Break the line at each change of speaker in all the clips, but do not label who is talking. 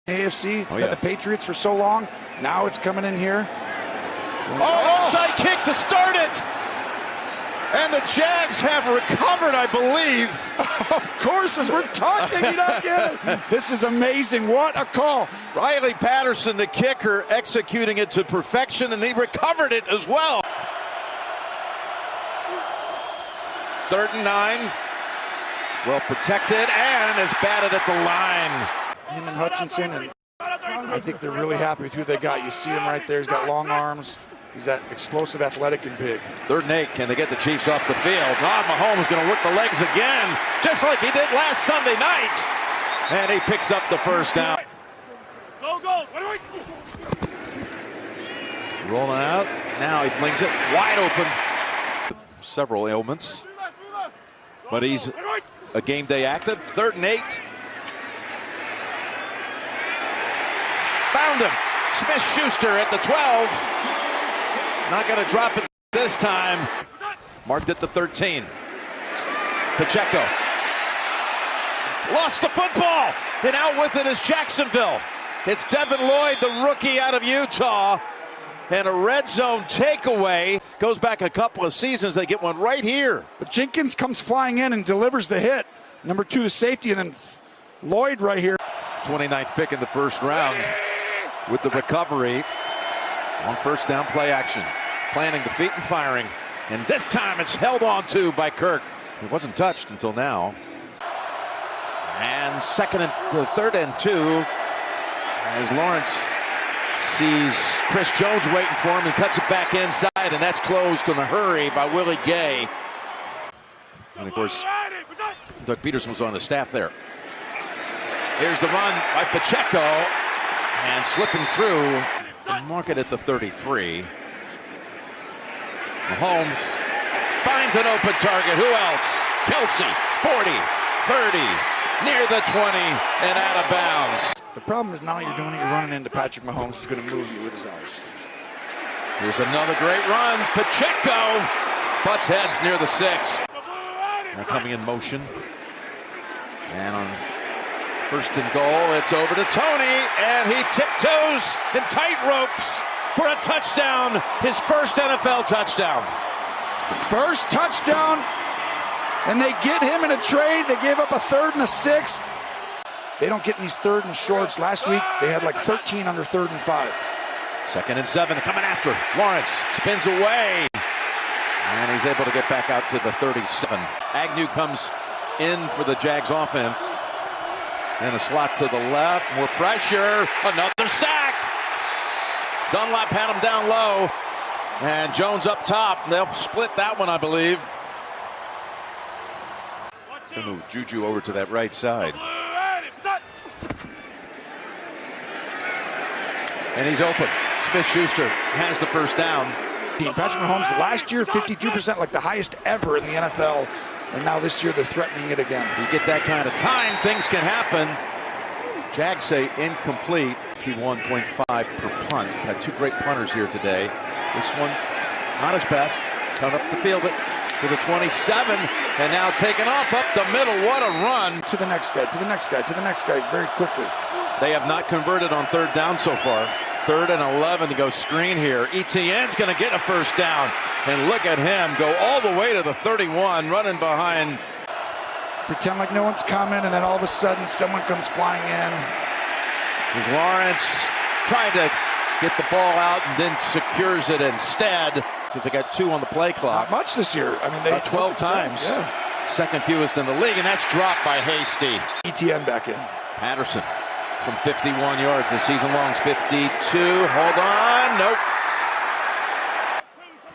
AFC. It's been the Patriots for so long. Now it's coming in here.
Onside kick to start it. And the Jags have recovered, I believe.
Of course, as we're talking, you don't get it. This is amazing. What a call.
Riley Patterson, the kicker, executing it to perfection, and he recovered it as well. 3rd and 9. Well protected and is batted at the line.
Him and Hutchinson, and I think they're really happy with who they got. You see him right there. He's got long arms. He's that explosive, athletic, and big.
3rd and 8. Can they get the Chiefs off the field? Mahomes going to work the legs again, just like he did last Sunday night. And he picks up the first down.
Go, go.
Rolling out. Now he flings it wide open. Several ailments. But he's a game day active. 3rd and 8. Found him. Smith-Schuster at the 12. Not going to drop it this time. Marked at the 13. Pacheco. Lost the football. And out with it is Jacksonville. It's Devin Lloyd, the rookie out of Utah. And a red zone takeaway. Goes back a couple of seasons. They get one right here.
But Jenkins comes flying in and delivers the hit. Number 2 is safety, and then Lloyd right here.
29th pick in the first round with the recovery on first down play action. Planting the feet and firing. And this time it's held on to by Kirk. It wasn't touched until now. And 3rd and 2 as Lawrence sees Chris Jones waiting for him and cuts it back inside, and that's closed in a hurry by Willie Gay. And of course, Doug Peterson was on the staff there. Here's the run by Pacheco, and slipping through, mark it at the 33. Mahomes finds an open target. Who else? Kelsey, 40, 30, near the 20, and out of bounds.
The problem is now you're doing it, you're running into Patrick Mahomes, who's going to move you with his eyes.
Here's another great run. Pacheco butts heads near the 6. Now coming in motion. And on 1st and goal, it's over to Tony, and he tiptoes and tight ropes for a touchdown. His first NFL touchdown.
First touchdown, and they get him in a trade. They gave up a 3rd and a 6th. They don't get in these 3rd and shorts. Last week, they had like 13 under 3rd and 5.
2nd and 7, coming after. Lawrence spins away. And he's able to get back out to the 37. Agnew comes in for the Jags offense. And a slot to the left. More pressure. Another sack. Dunlap had him down low. And Jones up top. They'll split that one, I believe. Gonna move Juju over to that right side. And he's open. Smith-Schuster has the first down.
Patrick Mahomes last year, 52%, like the highest ever in the NFL. And now this year, they're threatening it again.
You get that kind of time, things can happen. Jags say incomplete, 51.5 per punt. Got 2 great punters here today. This one, not his best. Cut up the field to the 27, and now taken off up the middle. What a run.
To the next guy, to the next guy, to the next guy, very quickly.
They have not converted on 3rd down so far. 3rd and 11 to go screen here. Etienne's going to get a first down. And look at him go all the way to the 31, running behind.
Pretend like no one's coming, and then all of a sudden someone comes flying in.
Here's Lawrence trying to get the ball out and then secures it instead because they got 2 on the play clock.
Not much this year. I mean, they
12 times.
Yeah.
Second fewest in the league, and that's dropped by Hasty.
Etienne back in.
Patterson from 51 yards. The season long's 52. Hold on. Nope.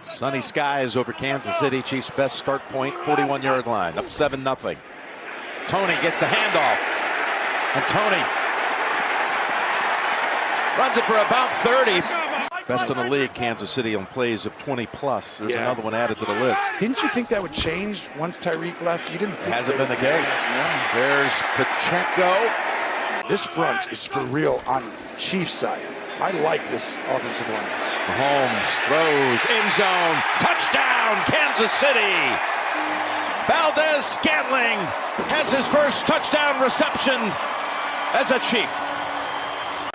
Sunny skies over Kansas City. Chiefs' best start point, 41-yard line. Up 7-0. Tony gets the handoff. And Tony runs it for about 30. Best in the league, Kansas City, on plays of 20+. There's another one added to the list.
Didn't you think that would change once Tyreek left? You didn't.
It hasn't been the case. Yeah. There's Pacheco.
This front is for real on Chiefs' side. I like this offensive line.
Mahomes throws, end zone, touchdown, Kansas City. Valdez-Scantling has his first touchdown reception as a Chief.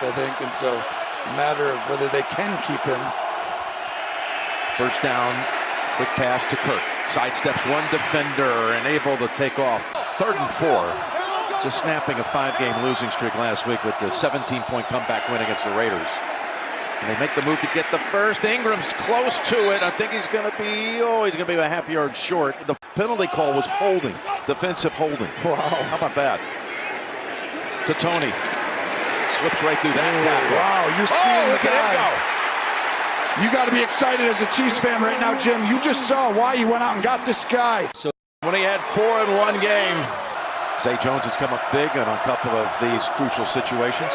I think, and so it's a matter of whether they can keep him.
First down, quick pass to Kirk. Sidesteps one defender and able to take off. 3rd and 4. Just snapping a 5-game losing streak last week with the 17-point comeback win against the Raiders. And they make the move to get the first. Ingram's close to it. I think he's going to be a half yard short. The penalty call was holding, defensive holding.
Wow.
How about that? To Tony. Slips right through that tackle.
Wow, you're seeing
look at him go.
You got to be excited as a Chiefs fan right now, Jim. You just saw why he went out and got this guy.
So when he had 4 in one game, Zay Jones has come up big on a couple of these crucial situations.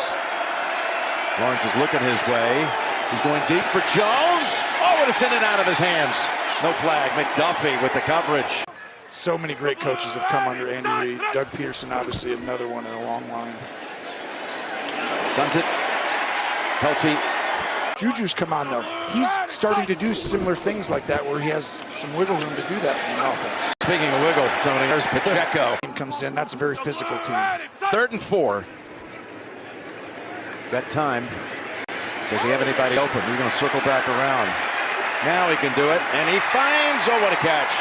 Lawrence is looking his way. He's going deep for Jones. Oh, and it's in and out of his hands. No flag. McDuffie with the coverage.
So many great coaches have come under Andy Reid. Doug Peterson, obviously, another one in a long line.
Dumped it. Kelsey.
Juju's come on, though. He's starting to do similar things like that where he has some wiggle room to do that in the offense.
Speaking of wiggle, Tony, there's Pacheco.
Comes in. That's a very physical team.
3rd and 4. He's got time. Does he have anybody open? He's going to circle back around. Now he can do it, and he finds, what a catch.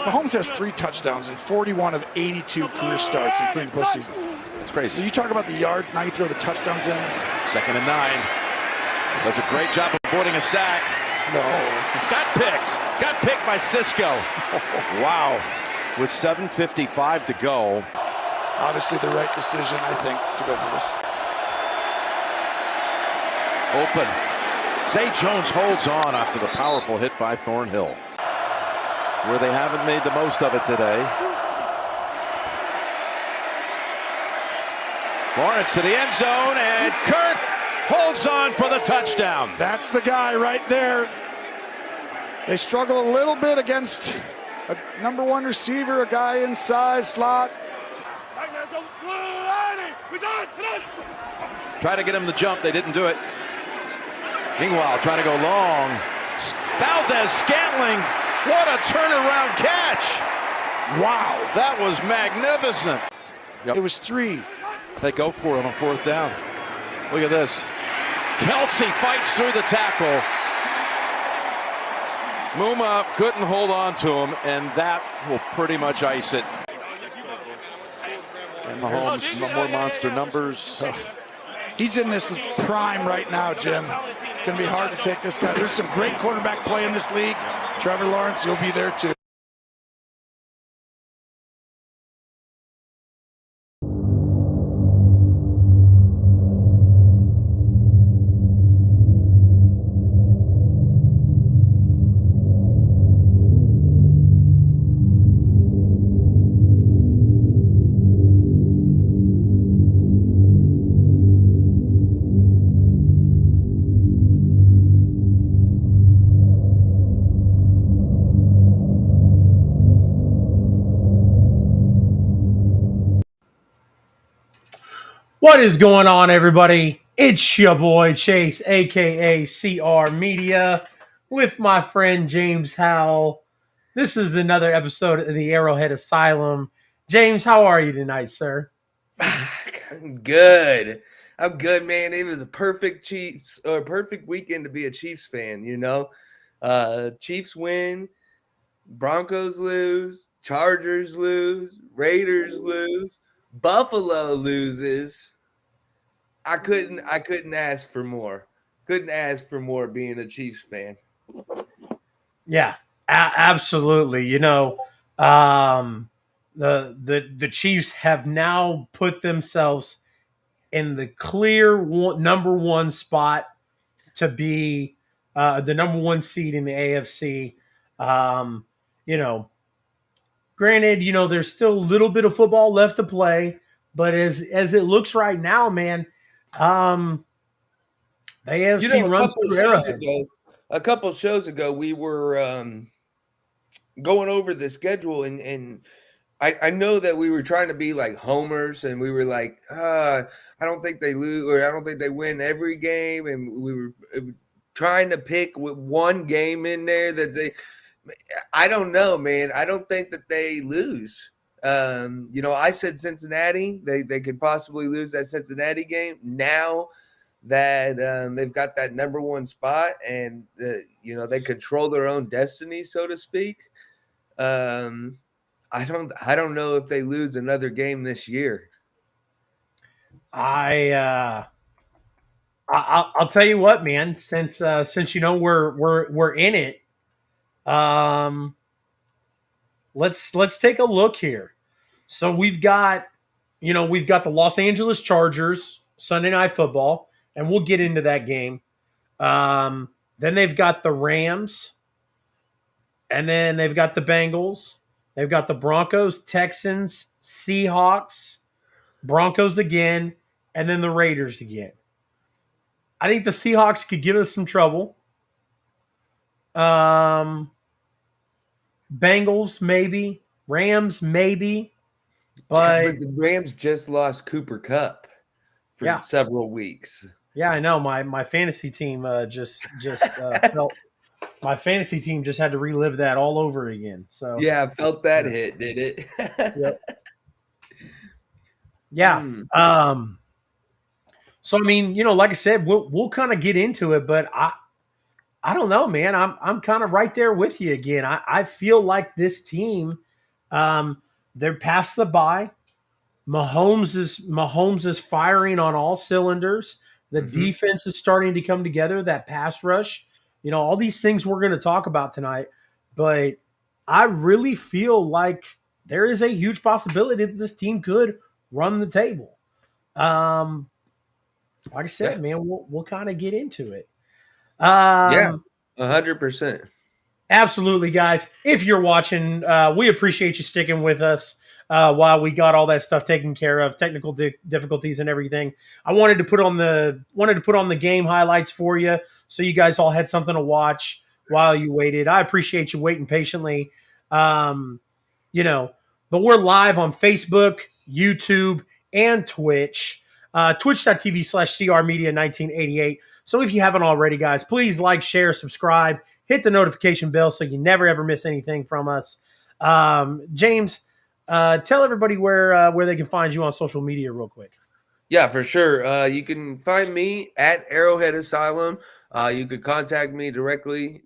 Mahomes has 3 touchdowns in 41 of 82 career starts, including postseason.
That's crazy.
So you talk about the yards, now you throw the touchdowns in.
2nd and 9. Does a great job of avoiding a sack.
No.
Got picked by Cisco. Wow. With 7:55 to go.
Obviously the right decision, I think, to go for this.
Open. Zay Jones holds on after the powerful hit by Thornhill, where they haven't made the most of it today. Lawrence to the end zone, and Kirk holds on for the touchdown.
That's the guy right there. They struggle a little bit against a number 1 receiver, a guy inside slot.
Try to get him to jump. They didn't do it. Meanwhile, trying to go long. Valdez-Scantling. What a turnaround catch.
Wow.
That was magnificent.
It was 3.
They go for it on 4th down. Look at this. Kelsey fights through the tackle. Muma couldn't hold on to him, and that will pretty much ice it. And Mahomes, more monster numbers.
He's in this prime right now, Jim. Going to be hard to take this guy. There's some great quarterback play in this league. Trevor Lawrence, you'll be there too.
What is going on, everybody? It's your boy Chase, aka CR Media, with my friend James Howell. This is another episode of the Arrowhead Asylum. James, how are you tonight, sir?
I'm good. I'm good, man. It was a perfect weekend to be a Chiefs fan, you know. Chiefs win, Broncos lose, Chargers lose, Raiders lose, Buffalo loses. I couldn't ask for more. Couldn't ask for more being a Chiefs fan.
Yeah, absolutely. You know, the Chiefs have now put themselves in the clear number 1 spot to be the number 1 seed in the AFC. You know, granted, you know, there's still a little bit of football left to play, but as it looks right now, man, the AFC runs through Arrowhead.
A couple of shows ago, we were going over the schedule, and I know that we were trying to be like homers, and we were like, I don't think they lose, or I don't think they win every game, and we were trying to pick one game in there that they. I don't know, man. I don't think that they lose. You know, I said Cincinnati. They could possibly lose that Cincinnati game. Now that they've got that number one spot, and they control their own destiny, so to speak. I don't know if they lose another game this year.
I'll tell you what, man. Since we're in it, let's take a look here. So we've got the Los Angeles Chargers Sunday Night Football, and we'll get into that game. Then they've got the Rams, and then they've got the Bengals. They've got the Broncos, Texans, Seahawks, Broncos again, and then the Raiders again. I think the Seahawks could give us some trouble. Bengals, maybe. Rams, maybe. But
the Rams just lost Cooper Kupp for several weeks.
Yeah, I know. My fantasy team just felt. My fantasy team just had to relive that all over again. So
yeah, I felt that hit, did it?
Yep. Yeah. So I mean, like I said, we'll kind of get into it, but I don't know, man. I'm kind of right there with you again. I feel like this team, they're past the bye. Mahomes is firing on all cylinders. The defense is starting to come together. That pass rush, all these things we're going to talk about tonight. But I really feel like there is a huge possibility that this team could run the table. Like I said, man, we'll kind of get into it.
100%.
Absolutely, guys. If you're watching, we appreciate you sticking with us while we got all that stuff taken care of, technical difficulties and everything. I wanted to put on the game highlights for you, so you guys all had something to watch while you waited. I appreciate you waiting patiently. But we're live on Facebook, YouTube, and Twitch. Twitch.tv/CRmedia1988. So if you haven't already, guys, please like, share, subscribe, hit the notification bell so you never ever miss anything from us. James, tell everybody where they can find you on social media real quick.
Yeah, for sure. You can find me at Arrowhead Asylum. You could contact me directly.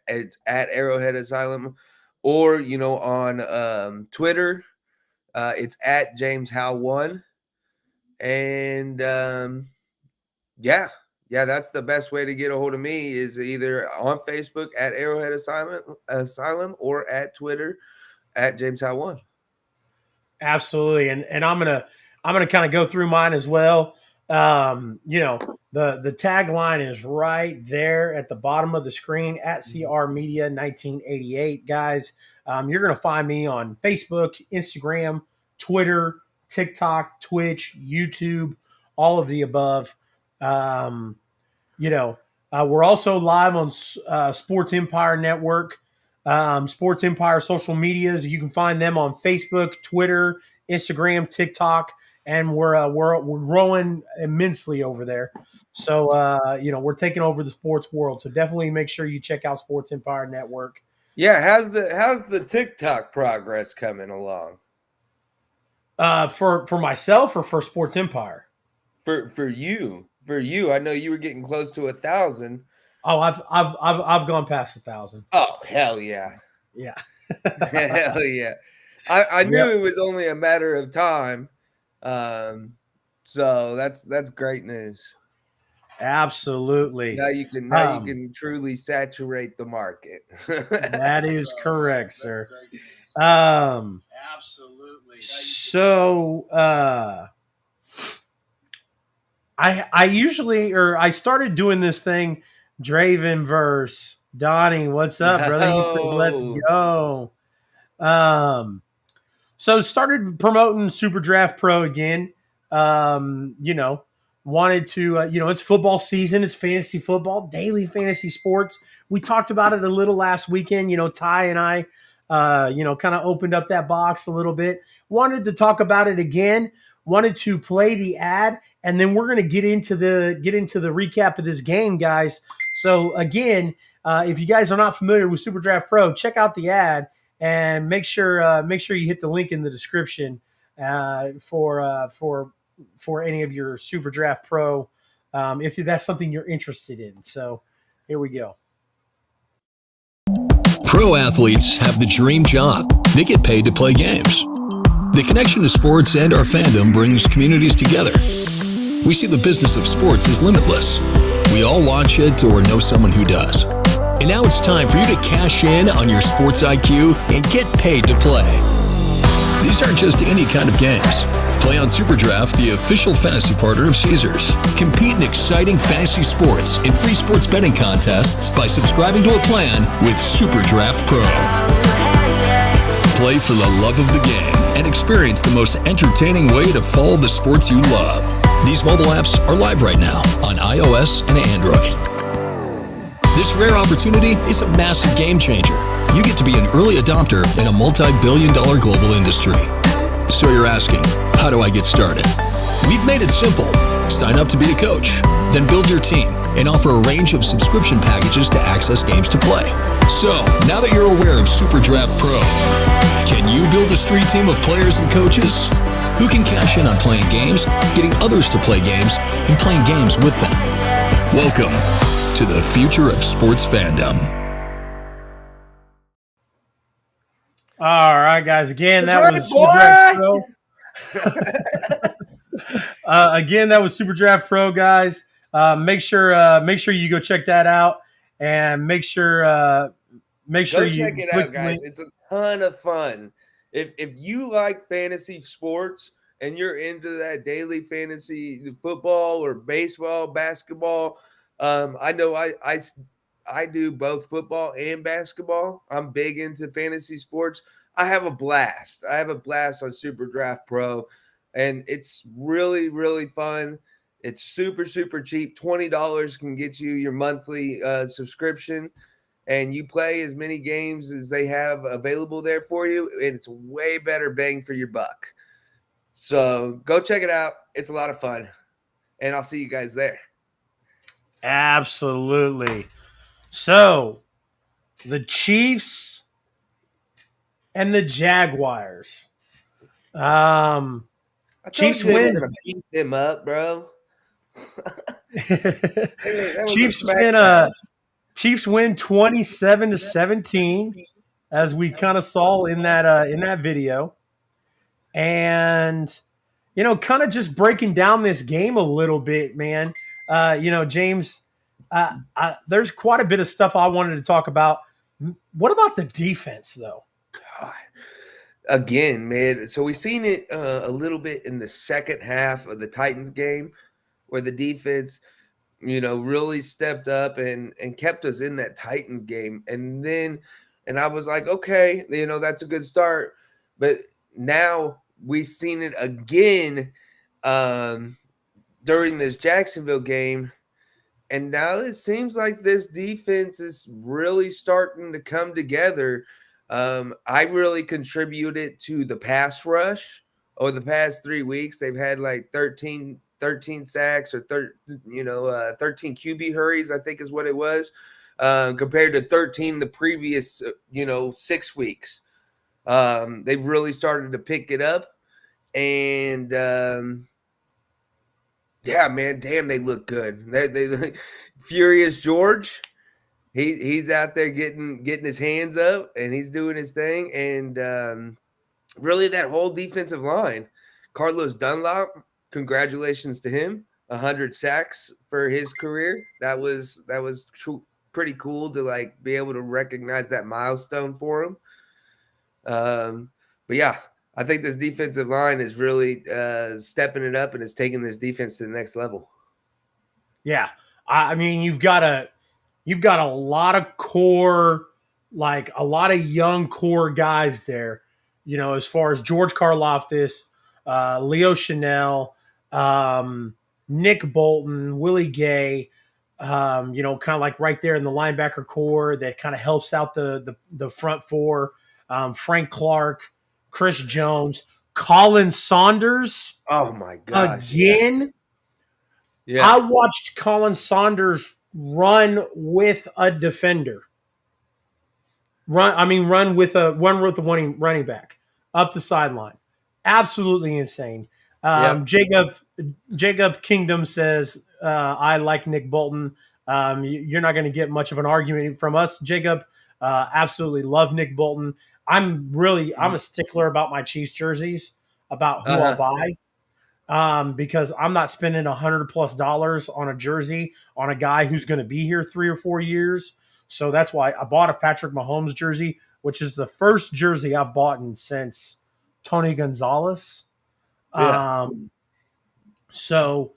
It's at Arrowhead Asylum, or on Twitter, it's at James Howe1. And that's the best way to get a hold of me, is either on Facebook at Arrowhead Asylum or at Twitter at James Howe1.
Absolutely, and I'm gonna kind of go through mine as well. The tagline is right there at the bottom of the screen at CR Media 1988, guys. You're gonna find me on Facebook, Instagram, Twitter, TikTok, Twitch, YouTube, all of the above. We're also live on Sports Empire Network, Sports Empire social medias. You can find them on Facebook, Twitter, Instagram, TikTok, and we're growing immensely over there. So we're taking over the sports world. So definitely make sure you check out Sports Empire Network.
Yeah, how's the TikTok progress coming along?
For myself or for Sports Empire?
For you. I know you were getting close to 1,000.
Oh, I've gone past 1,000.
Oh, hell yeah.
Yeah.
Hell yeah. I knew it was only a matter of time. So that's great news.
Absolutely.
Now you can truly saturate the market.
That is correct, sir. Absolutely. So I started doing this thing, Draven verse. Donnie, what's up, brother? He says, let's go. So started promoting Super Draft Pro again. Wanted to, it's football season. It's fantasy football, daily fantasy sports. We talked about it a little last weekend. Ty and I, kind of opened up that box a little bit. Wanted to talk about it again. Wanted to play the ad, and then we're going to get into the recap of this game, guys. So again, if you guys are not familiar with Super Draft Pro, check out the ad and make sure you hit the link in the description for any of your Super Draft Pro if that's something you're interested in. So here we go.
Pro athletes have the dream job. They get paid to play games. The connection to sports and our fandom brings communities together. We see the business of sports as limitless. We all watch it or know someone who does. And now it's time for you to cash in on your sports IQ and get paid to play. These aren't just any kind of games. Play on SuperDraft, the official fantasy partner of Caesars. Compete in exciting fantasy sports and free sports betting contests by subscribing to a plan with SuperDraft Pro. Play for the love of the game and experience the most entertaining way to follow the sports you love. These mobile apps are live right now on iOS and Android. This rare opportunity is a massive game changer. You get to be an early adopter in a multi-billion-dollar global industry. So you're asking, how do I get started? We've made it simple. Sign up to be a coach, then build your team and offer a range of subscription packages to access games to play. So, now that you're aware of SuperDraft Pro, can you build a street team of players and coaches who can cash in on playing games, getting others to play games, and playing games with them? Welcome to the future of sports fandom.
All right, guys. Again, that
That's
was
right,
Super Draft Pro. Again, that was Super Draft Pro, guys. Make sure you go check that out, and make sure
Go
you
check it
click
out,
the
guys.
link.
It's a ton of fun. If you like fantasy sports and you're into that daily fantasy football or baseball, basketball, I know I do both football and basketball. I'm big into fantasy sports. I have a blast. I have a blast on Super Draft Pro, and it's really, really fun. It's super, super cheap. $20 can get you your monthly subscription, and you play as many games as they have available there for you, and it's a way better bang for your buck. So go check it out. It's a lot of fun, and I'll see you guys there.
Absolutely. So, the Chiefs and the Jaguars.
I told
Chiefs
you they were
win.
gonna beat them up, bro.
Chiefs win 27-17, as we kind of saw in that video. And kind of just breaking down this game a little bit, man. James, there's quite a bit of stuff I wanted to talk about. What about the defense, though?
God. Again, man. So we've seen it a little bit in the second half of the Titans game, where the defense, really stepped up and kept us in that Titans game. And I was like, okay, that's a good start. But now we've seen it again during this Jacksonville game. And now it seems like this defense is really starting to come together. I really contributed to the pass rush over the past 3 weeks. They've had like 13 sacks or 13 QB hurries, I think is what it was, compared to 13 the previous 6 weeks. They've really started to pick it up, and yeah, man, damn, they look good. They Furious George. He's out there getting his hands up, and he's doing his thing. And really, that whole defensive line, Carlos Dunlop, congratulations to him. 100 sacks for his career. That was pretty cool to be able to recognize that milestone for him. But yeah, I think this defensive line is really stepping it up and is taking this defense to the next level.
Yeah, I mean, you've got a lot of core, a lot of young core guys there. As far as George Karlaftis, Leo Chanel, Nick Bolton, Willie Gay, kind of right there in the linebacker core that kind of helps out the front four. Frank Clark, Chris Jones, Colin Saunders.
Oh my gosh!
Again, yeah. I watched Colin Saunders run with a defender. Run with a running back up the sideline. Absolutely insane.
Yep.
Jacob Kingdom says, I like Nick Bolton. You're not going to get much of an argument from us, Jacob. Absolutely love Nick Bolton. I'm a stickler about my Chiefs jerseys, about who I'll buy. Because I'm not spending $100+ on a jersey on a guy who's going to be here 3 or 4 years. So that's why I bought a Patrick Mahomes jersey, which is the first jersey I've bought since Tony Gonzalez.
Yeah.
So,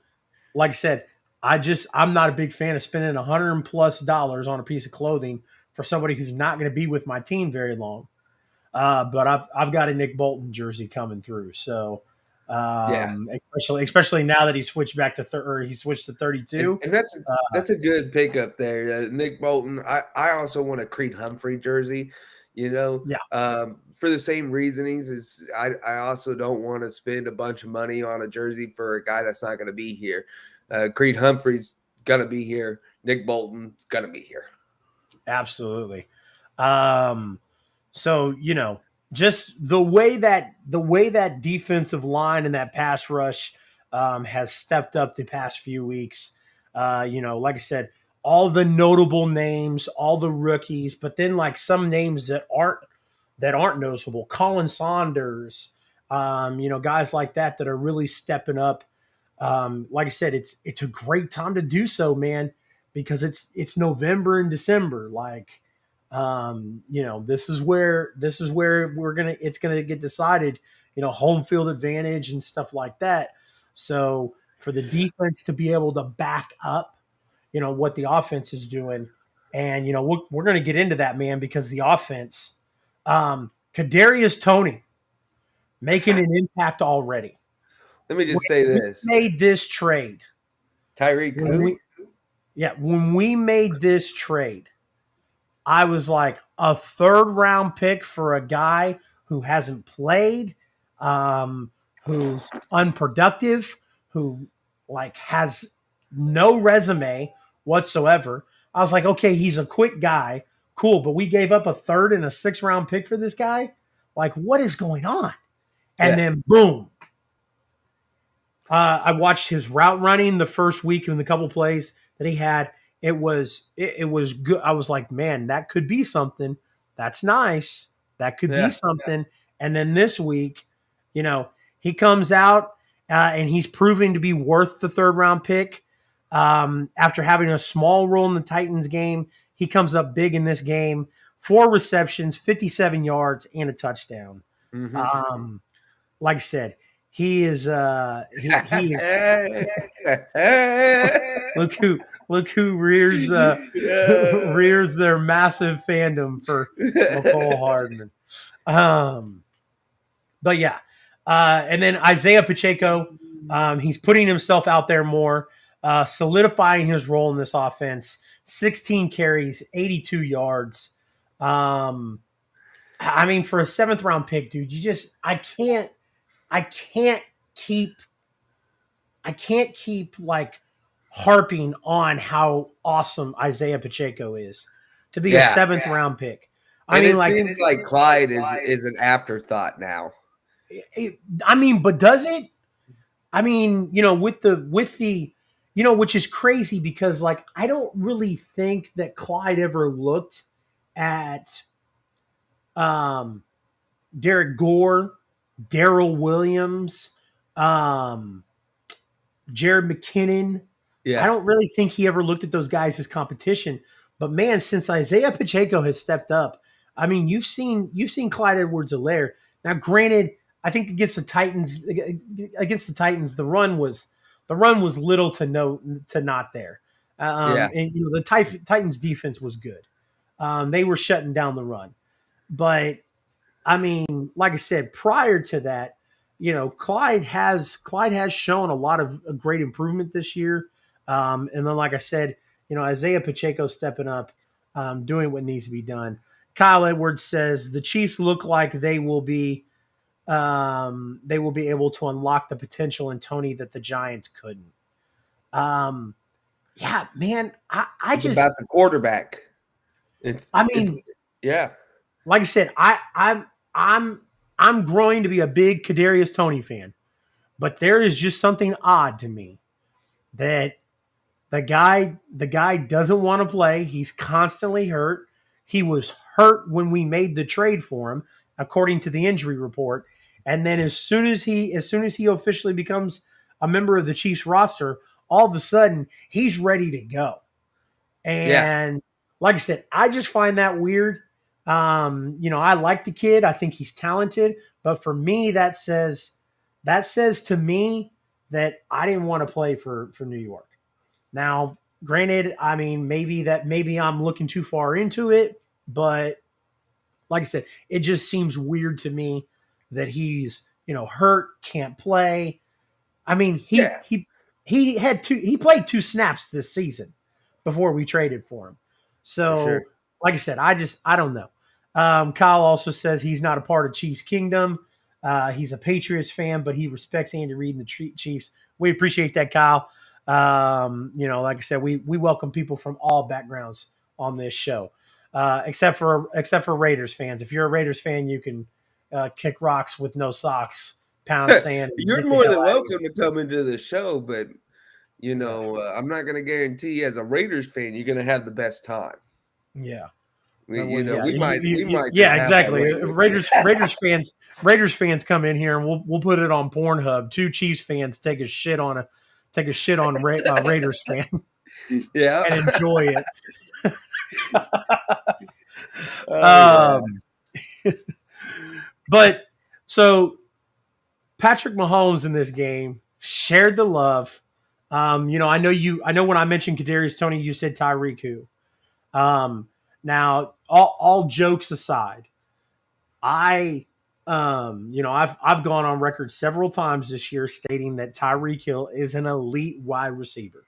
like I said, I'm not a big fan of spending $100+ on a piece of clothing for somebody who's not going to be with my team very long. But I've got a Nick Bolton jersey coming through. So, especially now that he switched back to he switched to 32.
And that's a good pickup there, Nick Bolton. I also want a Creed Humphrey jersey. For the same reasonings as I also don't want to spend a bunch of money on a jersey for a guy that's not going to be here. Creed Humphrey's going to be here. Nick Bolton's going to be here.
Absolutely. So, just the way that defensive line and that pass rush has stepped up the past few weeks. Like I said, all the notable names, all the rookies, but then like some names that aren't noticeable. Colin Saunders, guys like that are really stepping up. Like I said, it's a great time to do so, man, because it's November and December. Like, this is where it's gonna get decided. Home field advantage and stuff like that. So for the defense to be able to back up, what the offense is doing, and we're gonna get into that, man, because the offense. Kadarius Toney making an impact already.
Let me just say this.
We made this trade.
Tyreek who?
When we made this trade, I was like, a 3rd round pick for a guy who hasn't played, who's unproductive, who like has no resume whatsoever. I was like, okay, he's a quick guy. Cool, but we gave up a 3rd and a 6th round pick for this guy. Like, what is going on? And then boom. I watched his route running the first week in the couple plays that he had. It was good. I was like, man, that could be something. That's nice. That could be something. And then this week, he comes out and he's proving to be worth the 3rd round pick. After having a small role in the Titans game, he comes up big in this game. 4 receptions, 57 yards, and a touchdown.
Mm-hmm.
Like I said, he is. He is. Look who rears rears their massive fandom for Mecole Hardman. But yeah, and then Isaiah Pacheco, he's putting himself out there more, solidifying his role in this offense. 16 carries, 82 yards. I mean, for a 7th round pick, dude, I can't keep like harping on how awesome Isaiah Pacheco is to be a 7th round pick.
It seems like Clyde is an afterthought now.
But does it? I mean, with the which is crazy because like I don't really think that Clyde ever looked at Derek Gore, Darrell Williams, Jared McKinnon. I don't really think he ever looked at those guys as competition. But man, since Isaiah Pacheco has stepped up, I mean, you've seen Clyde Edwards-Helaire. Now, granted, I think against the Titans, the run was little to not there. And the Titans defense was good. They were shutting down the run. But I mean, like I said, prior to that, Clyde has shown a lot of great improvement this year. And then, like I said, Isaiah Pacheco stepping up, doing what needs to be done. Kyle Edwards says the Chiefs look like they will be able to unlock the potential in Toney that the Giants couldn't. Yeah, man, I just
about the quarterback. Like
I said, I'm growing to be a big Kadarius Toney fan. But there is just something odd to me that the guy doesn't want to play. He's constantly hurt. He was hurt when we made the trade for him, according to the injury report. And then as soon as he officially becomes a member of the Chiefs roster, all of a sudden he's ready to go. And like I said, I just find that weird. I like the kid. I think he's talented, but for me, that says to me that I didn't want to play for New York. Now, granted, I mean, maybe I'm looking too far into it, but like I said, it just seems weird to me that he's, hurt, can't play. I mean, he played 2 snaps this season before we traded for him. So,
sure.
like I said, I don't know. Kyle also says he's not a part of Chiefs Kingdom. He's a Patriots fan, but he respects Andy Reid and the Chiefs. We appreciate that, Kyle. Like I said, we welcome people from all backgrounds on this show, except for Raiders fans. If you're a Raiders fan, you can kick rocks with no socks, pound sand.
You're more than welcome to come into the show, but I'm not going to guarantee as a Raiders fan you're going to have the best time.
Yeah.
We might.
Yeah, exactly. Raiders fans come in here and we'll put it on Pornhub. 2 Chiefs fans take a shit on a Raiders fan.
Yeah,
and enjoy it. But so Patrick Mahomes in this game shared the love. I know when I mentioned Kadarius Toney, you said Tyreek who. Now, all jokes aside, I've gone on record several times this year stating that Tyreek Hill is an elite wide receiver.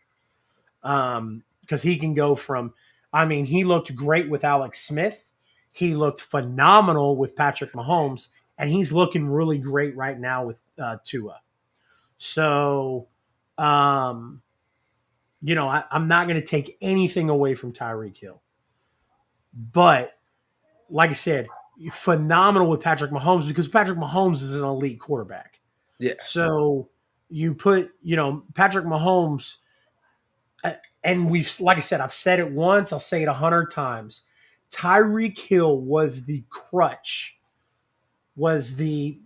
Because he can go from, he looked great with Alex Smith. He looked phenomenal with Patrick Mahomes, and he's looking really great right now with Tua. So, I'm not going to take anything away from Tyreek Hill. But like I said, phenomenal with Patrick Mahomes because Patrick Mahomes is an elite quarterback.
Yeah.
So you put, Patrick Mahomes, and like I said, I've said it once, I'll say it 100 times. Tyreek Hill was the crutch, was the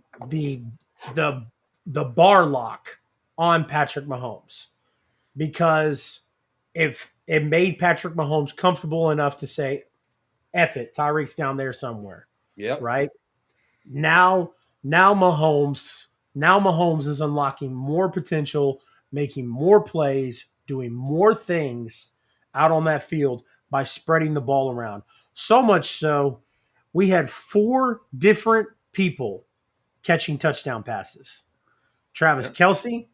bar lock on Patrick Mahomes because if it made Patrick Mahomes comfortable enough to say, F it, Tyreek's down there somewhere.
Yep.
Right? Now Mahomes is unlocking more potential, making more plays, doing more things out on that field by spreading the ball around. So much so, we had 4 different people catching touchdown passes. Travis Kelce,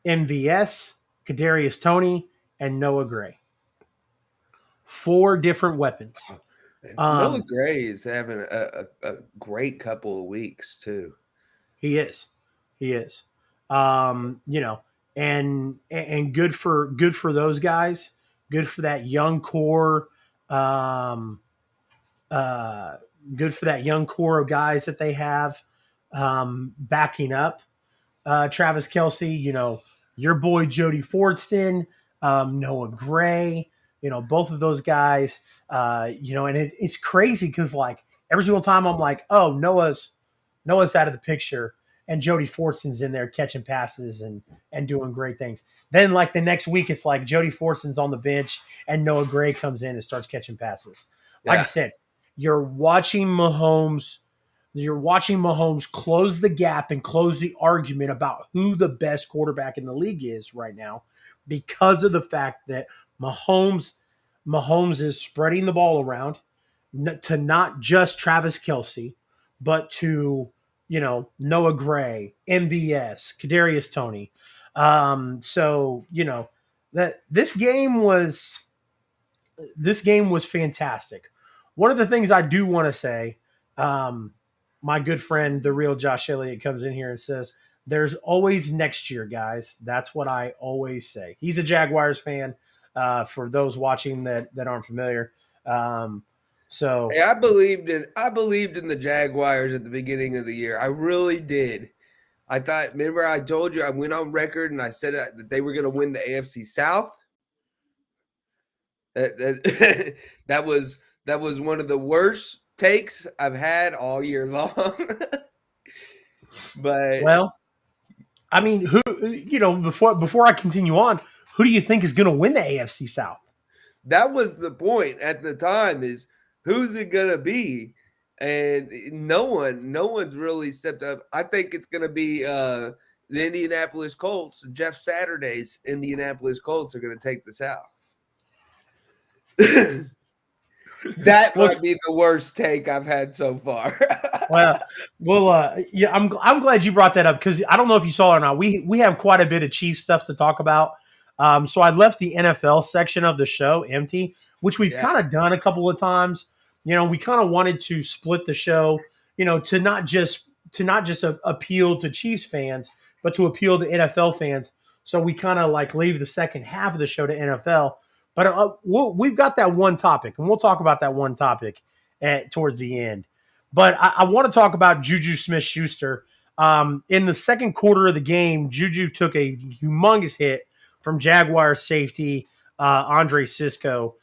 MVS, Kadarius Toney, and Noah Gray. 4 different weapons.
Noah Gray is having a great couple of weeks too.
He is. And good for those guys. Good for that young core. Good for that young core of guys that they have backing up Travis Kelce. Your boy Jody Fortston, Noah Gray. Both of those guys. And it's crazy because like every single time I'm like, oh, Noah's out of the picture and Jody Fortston's in there catching passes and doing great things. Then like the next week, it's like Jody Fortston's on the bench and Noah Gray comes in and starts catching passes. Like I said, you're watching Mahomes close the gap and close the argument about who the best quarterback in the league is right now because of the fact that Mahomes is spreading the ball around to not just Travis Kelce, but to, Noah Gray, MVS, Kadarius Toney. That this game was fantastic. One of the things I do want to say, my good friend, the real Josh Elliott, comes in here and says, there's always next year, guys. That's what I always say. He's a Jaguars fan. For those watching that aren't familiar. Hey,
I believed in the Jaguars at the beginning of the year. I really did. I thought, remember I told you I went on record and I said that they were going to win the AFC South? That was one of the worst takes I've had all year long. But
Well, I mean, who before I continue on, who do you think is going to win the AFC South?
that was the point at the time, is who's it going to be? And no one's really stepped up. I think it's going to be the Indianapolis Colts. Jeff Saturday's Indianapolis Colts are going to take the South. That might be the worst take I've had so far.
Yeah, I'm glad you brought that up, because I don't know if you saw it or not. We have quite a bit of Chiefs stuff to talk about. So I left the NFL section of the show empty, which we've kind of done a couple of times. We kind of wanted to split the show, to not just appeal to Chiefs fans, but to appeal to NFL fans. So we kind of like leave the second half of the show to NFL. But we've got that one topic, and we'll talk about that one topic towards the end. But I want to talk about Juju Smith-Schuster. In the second quarter of the game, Juju took a humongous hit from Jaguars safety Andre Sisco.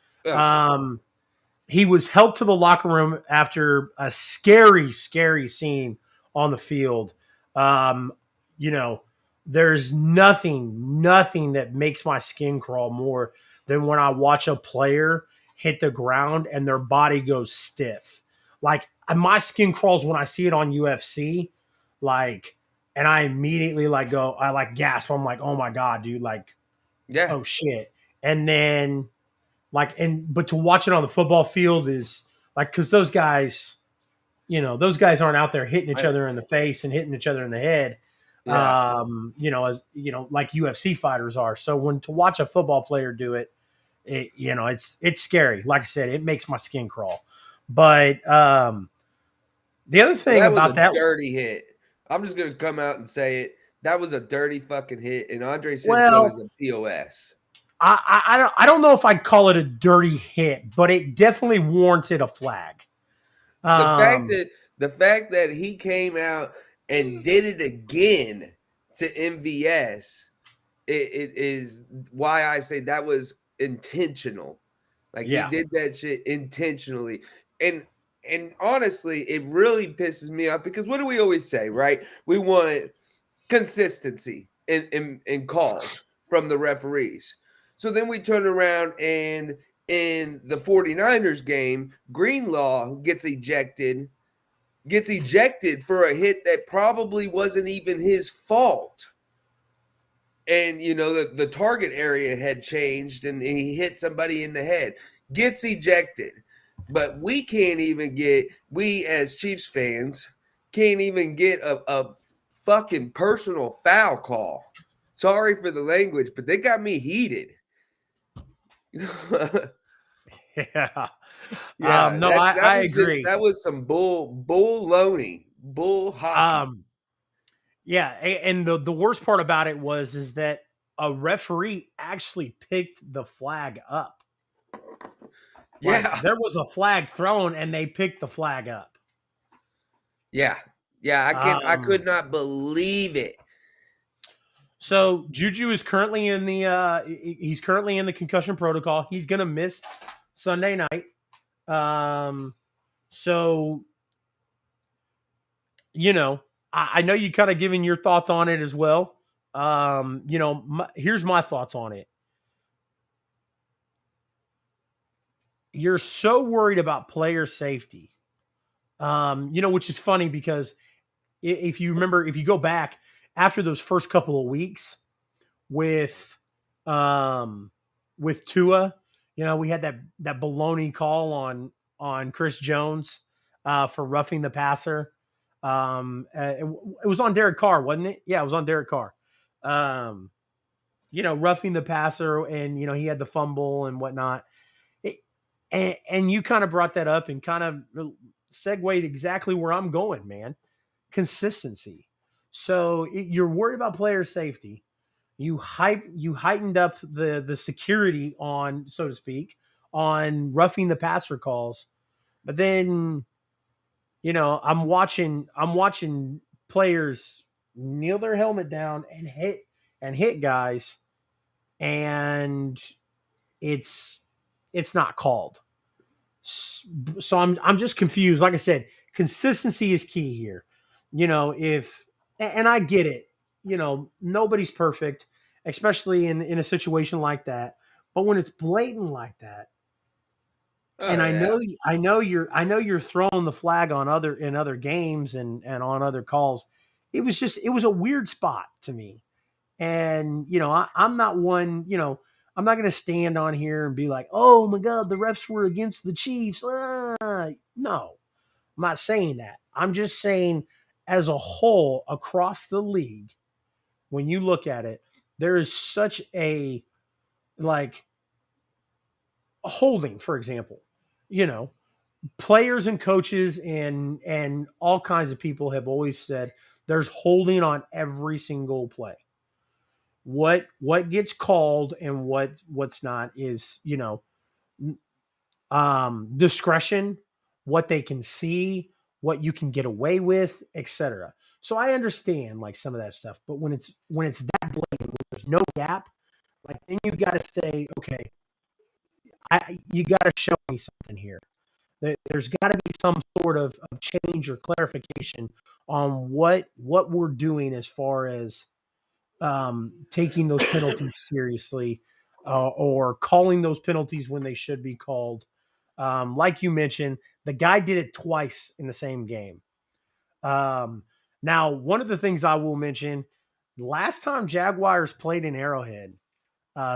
He was helped to the locker room after a scary, scary scene on the field. There's nothing that makes my skin crawl more than when I watch a player hit the ground and their body goes stiff. Like, my skin crawls when I see it on UFC, and I immediately I gasp. I'm like, oh my God, dude, oh shit. And then but to watch it on the football field is because those guys aren't out there hitting each other in the face and hitting each other in the head. As like UFC fighters are. So to watch a football player do it, it's scary. Like I said, it makes my skin crawl. But the other thing about that
dirty hit. I'm just gonna come out and say it. That was a dirty fucking hit, and Andre Sisco is a POS.
I don't know if I'd call it a dirty hit, but it definitely warranted a flag.
The fact that he came out and did it again to MVS, it is why I say that was intentional. He did that shit intentionally. And honestly, it really pisses me off, because what do we always say, right? We want consistency in calls from the referees. So then we turn around, and in the 49ers game, Greenlaw gets ejected for a hit that probably wasn't even his fault. And, the target area had changed, and he hit somebody in the head. Gets ejected. But we as Chiefs fans can't even get a fucking personal foul call. Sorry for the language, but they got me heated.
Yeah.
I
agree.
That was some bull loaning, bull hockey.
And the worst part about it is that a referee actually picked the flag up. There was a flag thrown, and they picked the flag up.
Yeah. I could not believe it.
So Juju is currently in the concussion protocol. He's going to miss Sunday night. I know you kind of giving your thoughts on it as well. Here's my thoughts on it. You're so worried about player safety, which is funny, because if you go back after those first couple of weeks with Tua, we had that baloney call on Chris Jones for roughing the passer. It was on Derek Carr, wasn't it? Yeah, it was on Derek Carr. Roughing the passer, and he had the fumble and whatnot. And you kind of brought that up and kind of segued exactly where I'm going, man. Consistency. So you're worried about player safety. You heightened up the security on, so to speak, on roughing the passer calls. But then, I'm watching players kneel their helmet down and hit guys, and it's not called. So I'm just confused. Like I said, consistency is key here. If and I get it. Nobody's perfect, especially in a situation like that. But when it's blatant like that, and
Oh yeah.
I know you're throwing the flag on other games and on other calls. It was a weird spot to me. And, I'm not one, I'm not going to stand on here and be like, oh my God, the refs were against the Chiefs. No, I'm not saying that. I'm just saying, as a whole, across the league, when you look at it, there is such a, like, holding, for example, you know, players and coaches and all kinds of people have always said there's holding on every single play. What gets called and what's not is discretion, what they can see, what you can get away with, etc. So I understand like some of that stuff, but when it's that blatant, when there's no gap, like then you've got to say, okay, you got to show me something here. There's got to be some sort of change or clarification on what we're doing as far as taking those penalties seriously, or calling those penalties when they should be called. Like you mentioned, the guy did it twice in the same game. Now, one of the things I will mention, last time Jaguars played in Arrowhead,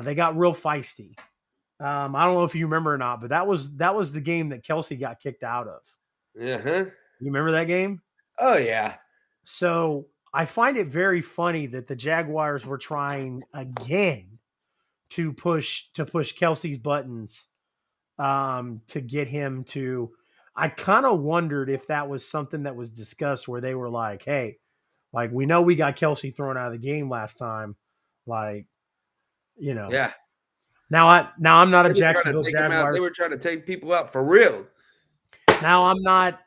they got real feisty. I don't know if you remember or not, but that was the game that Kelsey got kicked out of.
Uh-huh.
You remember that game?
Oh yeah.
So I find it very funny that the Jaguars were trying again to push Kelsey's buttons, to get him to. I kind of wondered if that was something that was discussed where they were like, "Hey, like we know we got Kelsey thrown out of the game last time, like
Yeah.
Now I'm not a
They were trying to
Jacksonville
take him out. They
Jaguars.
were trying to take people out for real.
Now I'm not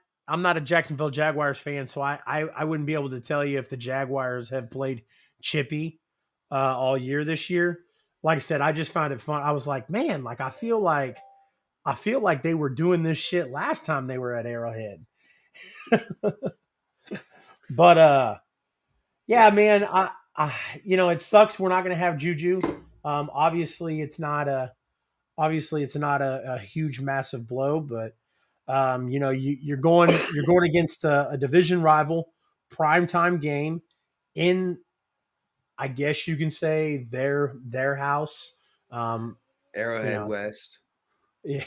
a Jacksonville Jaguars fan, so I wouldn't be able to tell you if the Jaguars have played chippy all year this year. Like I said, I just found it fun. I was like, man, like I feel like they were doing this shit last time they were at Arrowhead. But yeah, man, I it sucks we're not going to have Juju. Obviously it's not a huge massive blow, but you're going against a division rival, primetime game in, I guess you can say, their house.
Arrowhead West.
Yeah.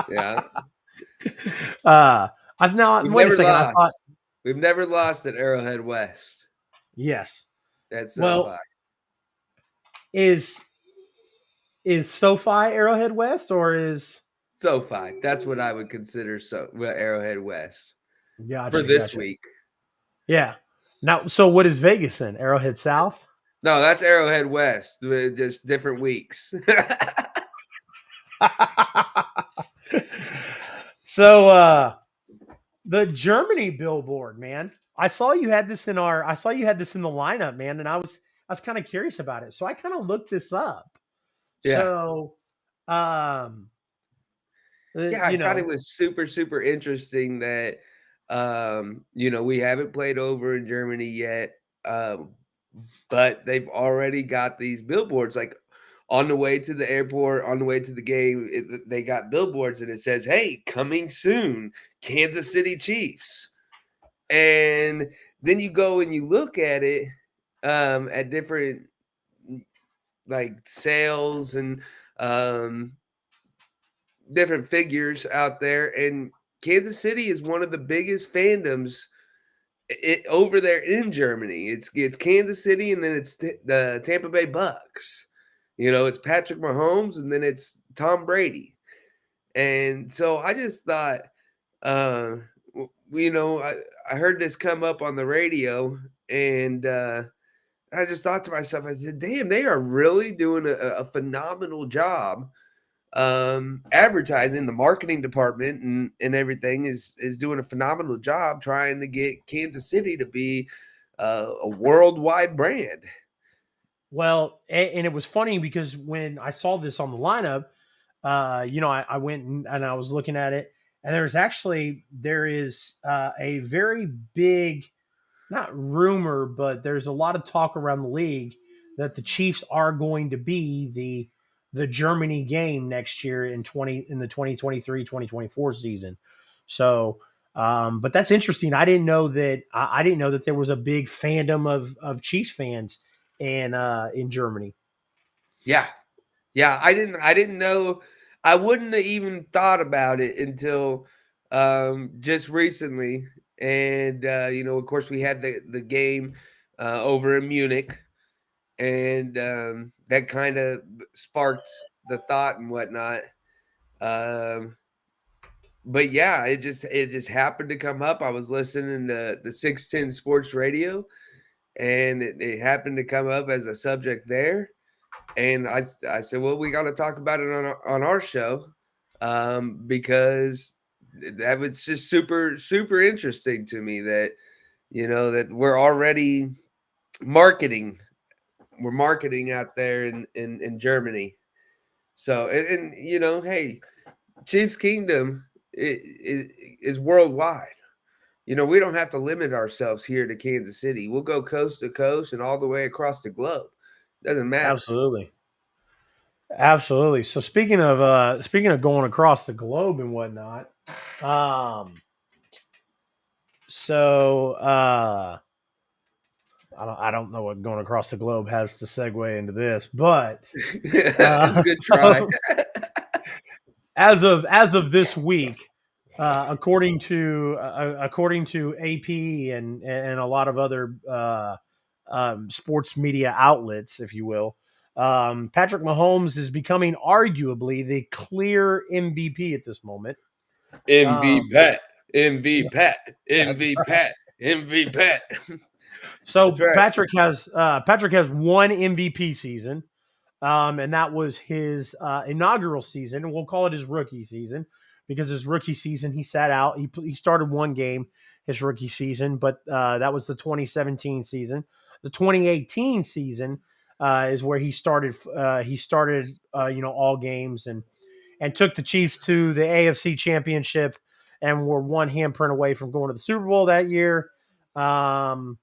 Yeah.
I've now
We've
wait a
never
second.
lost.
I thought
We've never lost at Arrowhead West.
yes.
That's
Well, is SoFi Arrowhead West or is
SoFi. That's what I would consider Arrowhead West
gotcha,
for this
gotcha.
week.
Yeah. Now, so what is Vegas in? Arrowhead South?
No, that's Arrowhead West. Just different weeks.
So the Germany billboard, man. I saw you had this in the lineup, man, and I was kind of curious about it. So I kind of looked this up.
Yeah.
So
yeah, I thought it was super, super interesting that we haven't played over in Germany yet. But they've already got these billboards, like on the way to the airport, on the way to the game. They got billboards and it says, "Hey, coming soon, Kansas City Chiefs." And then you go and you look at it at different like sales and different figures out there. And Kansas City is one of the biggest fandoms over there in Germany. It's Kansas City, and then it's the Tampa Bay Bucks. It's Patrick Mahomes, and then it's Tom Brady. And so I just thought, I heard this come up on the radio, and I just thought to myself, I said, damn, they are really doing a phenomenal job advertising, the marketing department and everything is doing a phenomenal job trying to get Kansas City to be a worldwide brand.
Well, and it was funny because when I saw this on the lineup, I went and I was looking at it, and there is a very big, not rumor, but there's a lot of talk around the league that the Chiefs are going to be the Germany game next year in the 2023-2024 season. So, but that's interesting. I didn't know that. I didn't know that there was a big fandom of Chiefs fans in Germany.
Yeah. I didn't know. I wouldn't have even thought about it until just recently. And of course, we had the game over in Munich, and that kind of sparked the thought and whatnot. But yeah, it just happened to come up. I was listening to the 610 Sports Radio, and it happened to come up as a subject there. And I said, well, we got to talk about it on our show, because that was just super, super interesting to me that, that we're already marketing. We're marketing out there in Germany. So, and hey, Chiefs Kingdom is worldwide. We don't have to limit ourselves here to Kansas City. We'll go coast to coast and all the way across the globe. Doesn't matter.
Absolutely. Absolutely. So speaking of going across the globe and whatnot, so I don't know what going across the globe has to segue into this, but
That's a good try.
as of this week, according to AP and a lot of other sports media outlets, if you will, Patrick Mahomes is becoming arguably the clear MVP at this moment.
MV Pat, MV Pat,
That's
MV
right.
Pat, MV Pat.
So
That's right.
Patrick has one MVP season, and that was his inaugural season, and we'll call it his rookie season because his rookie season he sat out. He started one game his rookie season, but that was the 2017 season. The 2018 season is where he started. He started all games and took the Chiefs to the AFC Championship and were one handprint away from going to the Super Bowl that year. And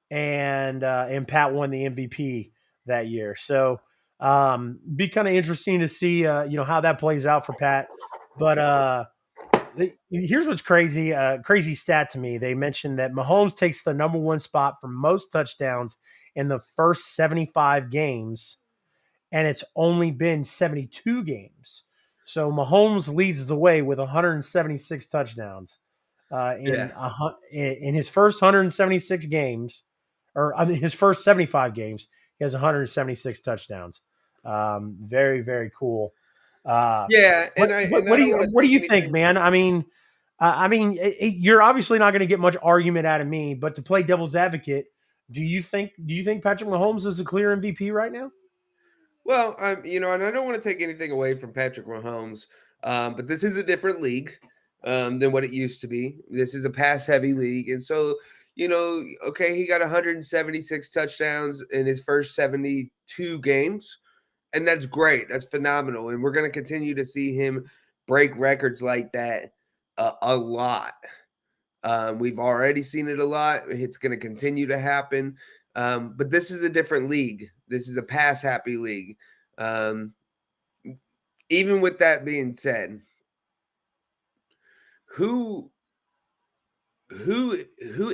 Pat won the MVP that year. So be kind of interesting to see how that plays out for Pat. But here's what's crazy. Crazy stat to me. They mentioned that Mahomes takes the number one spot for most touchdowns in the first 75 games, and it's only been 72 games. So Mahomes leads the way with 176 touchdowns in his first 176 games, or I mean his first 75 games. He has 176 touchdowns. Very, very cool.
Yeah,
What,
and
what
I
do
don't
you
want to
what do
take
you think,
anything.
man? You're obviously not going to get much argument out of me, but to play devil's advocate, do you think Patrick Mahomes is a clear MVP right now?
Well, and I don't want to take anything away from Patrick Mahomes, but this is a different league than what it used to be. This is a pass-heavy league, and so okay, he got 176 touchdowns in his first 72 games, and that's great. That's phenomenal, and we're going to continue to see him break records like that a lot. We've already seen it a lot. It's going to continue to happen. But this is a different league. This is a pass happy league. Even with that being said, who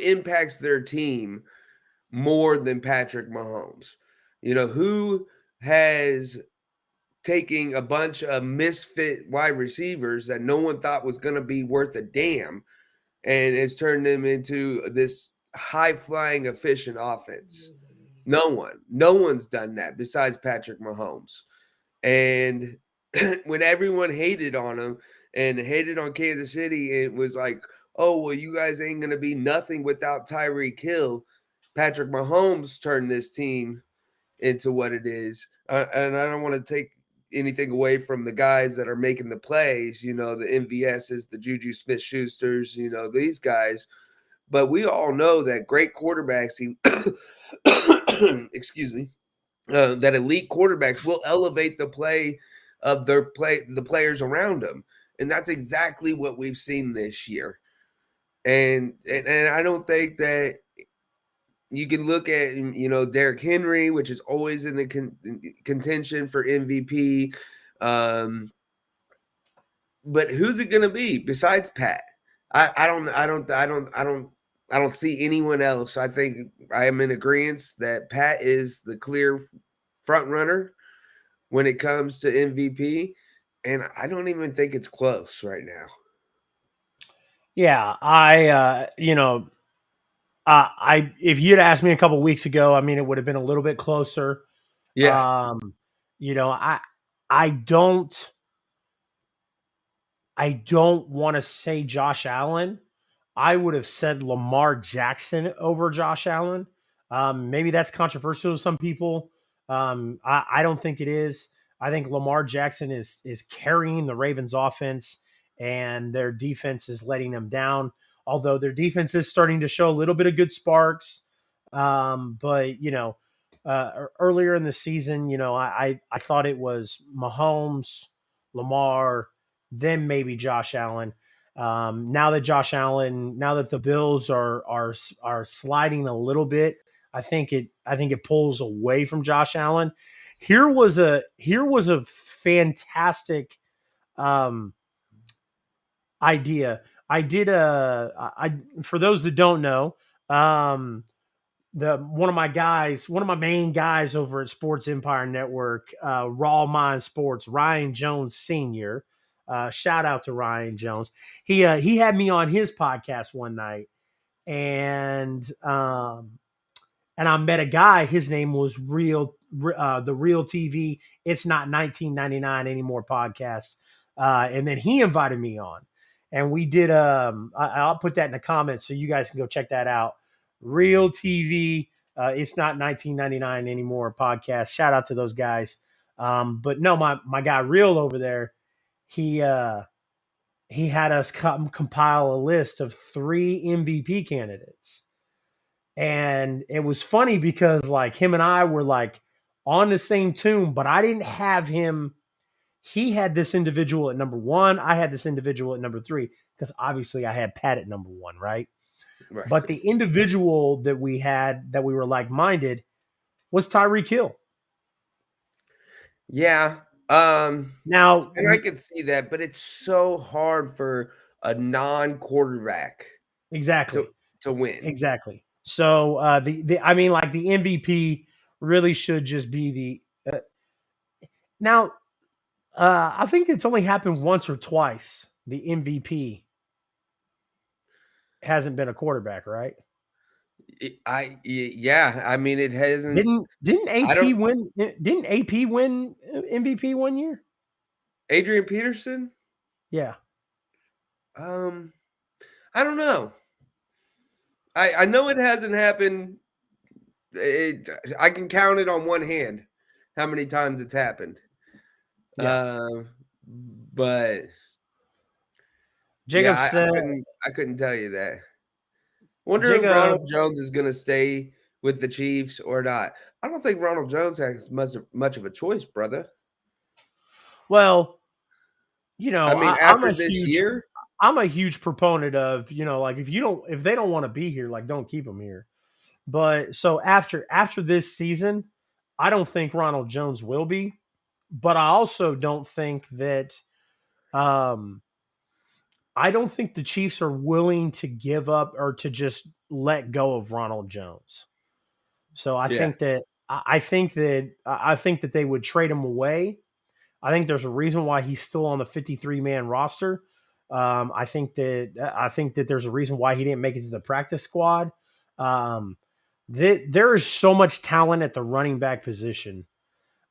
impacts their team more than Patrick Mahomes? Who has taken a bunch of misfit wide receivers that no one thought was going to be worth a damn and has turned them into this high flying, efficient offense? No one's done that besides Patrick Mahomes. And when everyone hated on him and hated on Kansas City, it was like, oh, well, you guys ain't going to be nothing without Tyreek Hill. Patrick Mahomes turned this team into what it is. And I don't want to take anything away from the guys that are making the plays, the MVSs, the Juju Smith-Schusters, these guys. But we all know that great quarterbacks, excuse me, that elite quarterbacks will elevate the play of the players around them. And that's exactly what we've seen this year. And I don't think that you can look at, Derrick Henry, which is always in the contention for MVP. But who's it going to be besides Pat? I don't see anyone else. I think I am in agreement that Pat is the clear front runner when it comes to MVP, and I don't even think it's close right now.
Yeah, I if you'd asked me a couple weeks ago, I mean, it would have been a little bit closer.
Yeah,
You know, I don't I don't want to say Josh Allen. I would have said Lamar Jackson over Josh Allen. Maybe that's controversial to some people. I don't think it is. I think Lamar Jackson is carrying the Ravens offense, and their defense is letting them down. Although their defense is starting to show a little bit of good sparks. But earlier in the season, I thought it was Mahomes, Lamar, then maybe Josh Allen. Now that the Bills are sliding a little bit, I think it pulls away from Josh Allen. Here was a fantastic idea. I for those that don't know, one of my main guys over at Sports Empire Network, Raw Mind Sports, Ryan Jones Sr. Shout out to Ryan Jones. He had me on his podcast one night, and I met a guy. His name was the Real TV. It's not 1999 anymore podcast, and then he invited me on, and we did. I'll put that in the comments so you guys can go check that out. Real TV. It's not 1999 anymore podcast. Shout out to those guys. But no, my guy Real over there, he had us compile a list of 3 MVP candidates. And it was funny because like him and I were like on the same tune, but I didn't have him. He had this individual at number 1. I had this individual at number 3 because obviously I had Pat at number 1, right?
right.
But the individual that we were like-minded was Tyreek Hill.
Yeah.
Now,
and I can see that, but it's so hard for a non-quarterback
exactly
to win.
Exactly. So the MVP really should just be the now. I think it's only happened once or twice. The MVP hasn't been a quarterback, right?
Yeah. I mean, it hasn't.
Didn't AP win? Didn't AP win MVP one year?
Adrian Peterson?
Yeah.
I don't know. I know it hasn't happened. I can count it on one hand how many times it's happened.
Yeah.
But
Jacob said,
I couldn't tell you that. Wonder if Ronald Jones is going to stay with the Chiefs or not. I don't think Ronald Jones has much of a choice, brother.
Well,
I mean, after this year,
I'm a huge proponent of, like if they don't want to be here, like don't keep them here. But so after this season, I don't think Ronald Jones will be, but I also don't think that I don't think the Chiefs are willing to give up or to just let go of Ronald Jones. So I think that they would trade him away. I think there's a reason why he's still on the 53-man roster. I think that there's a reason why he didn't make it to the practice squad. There is so much talent at the running back position,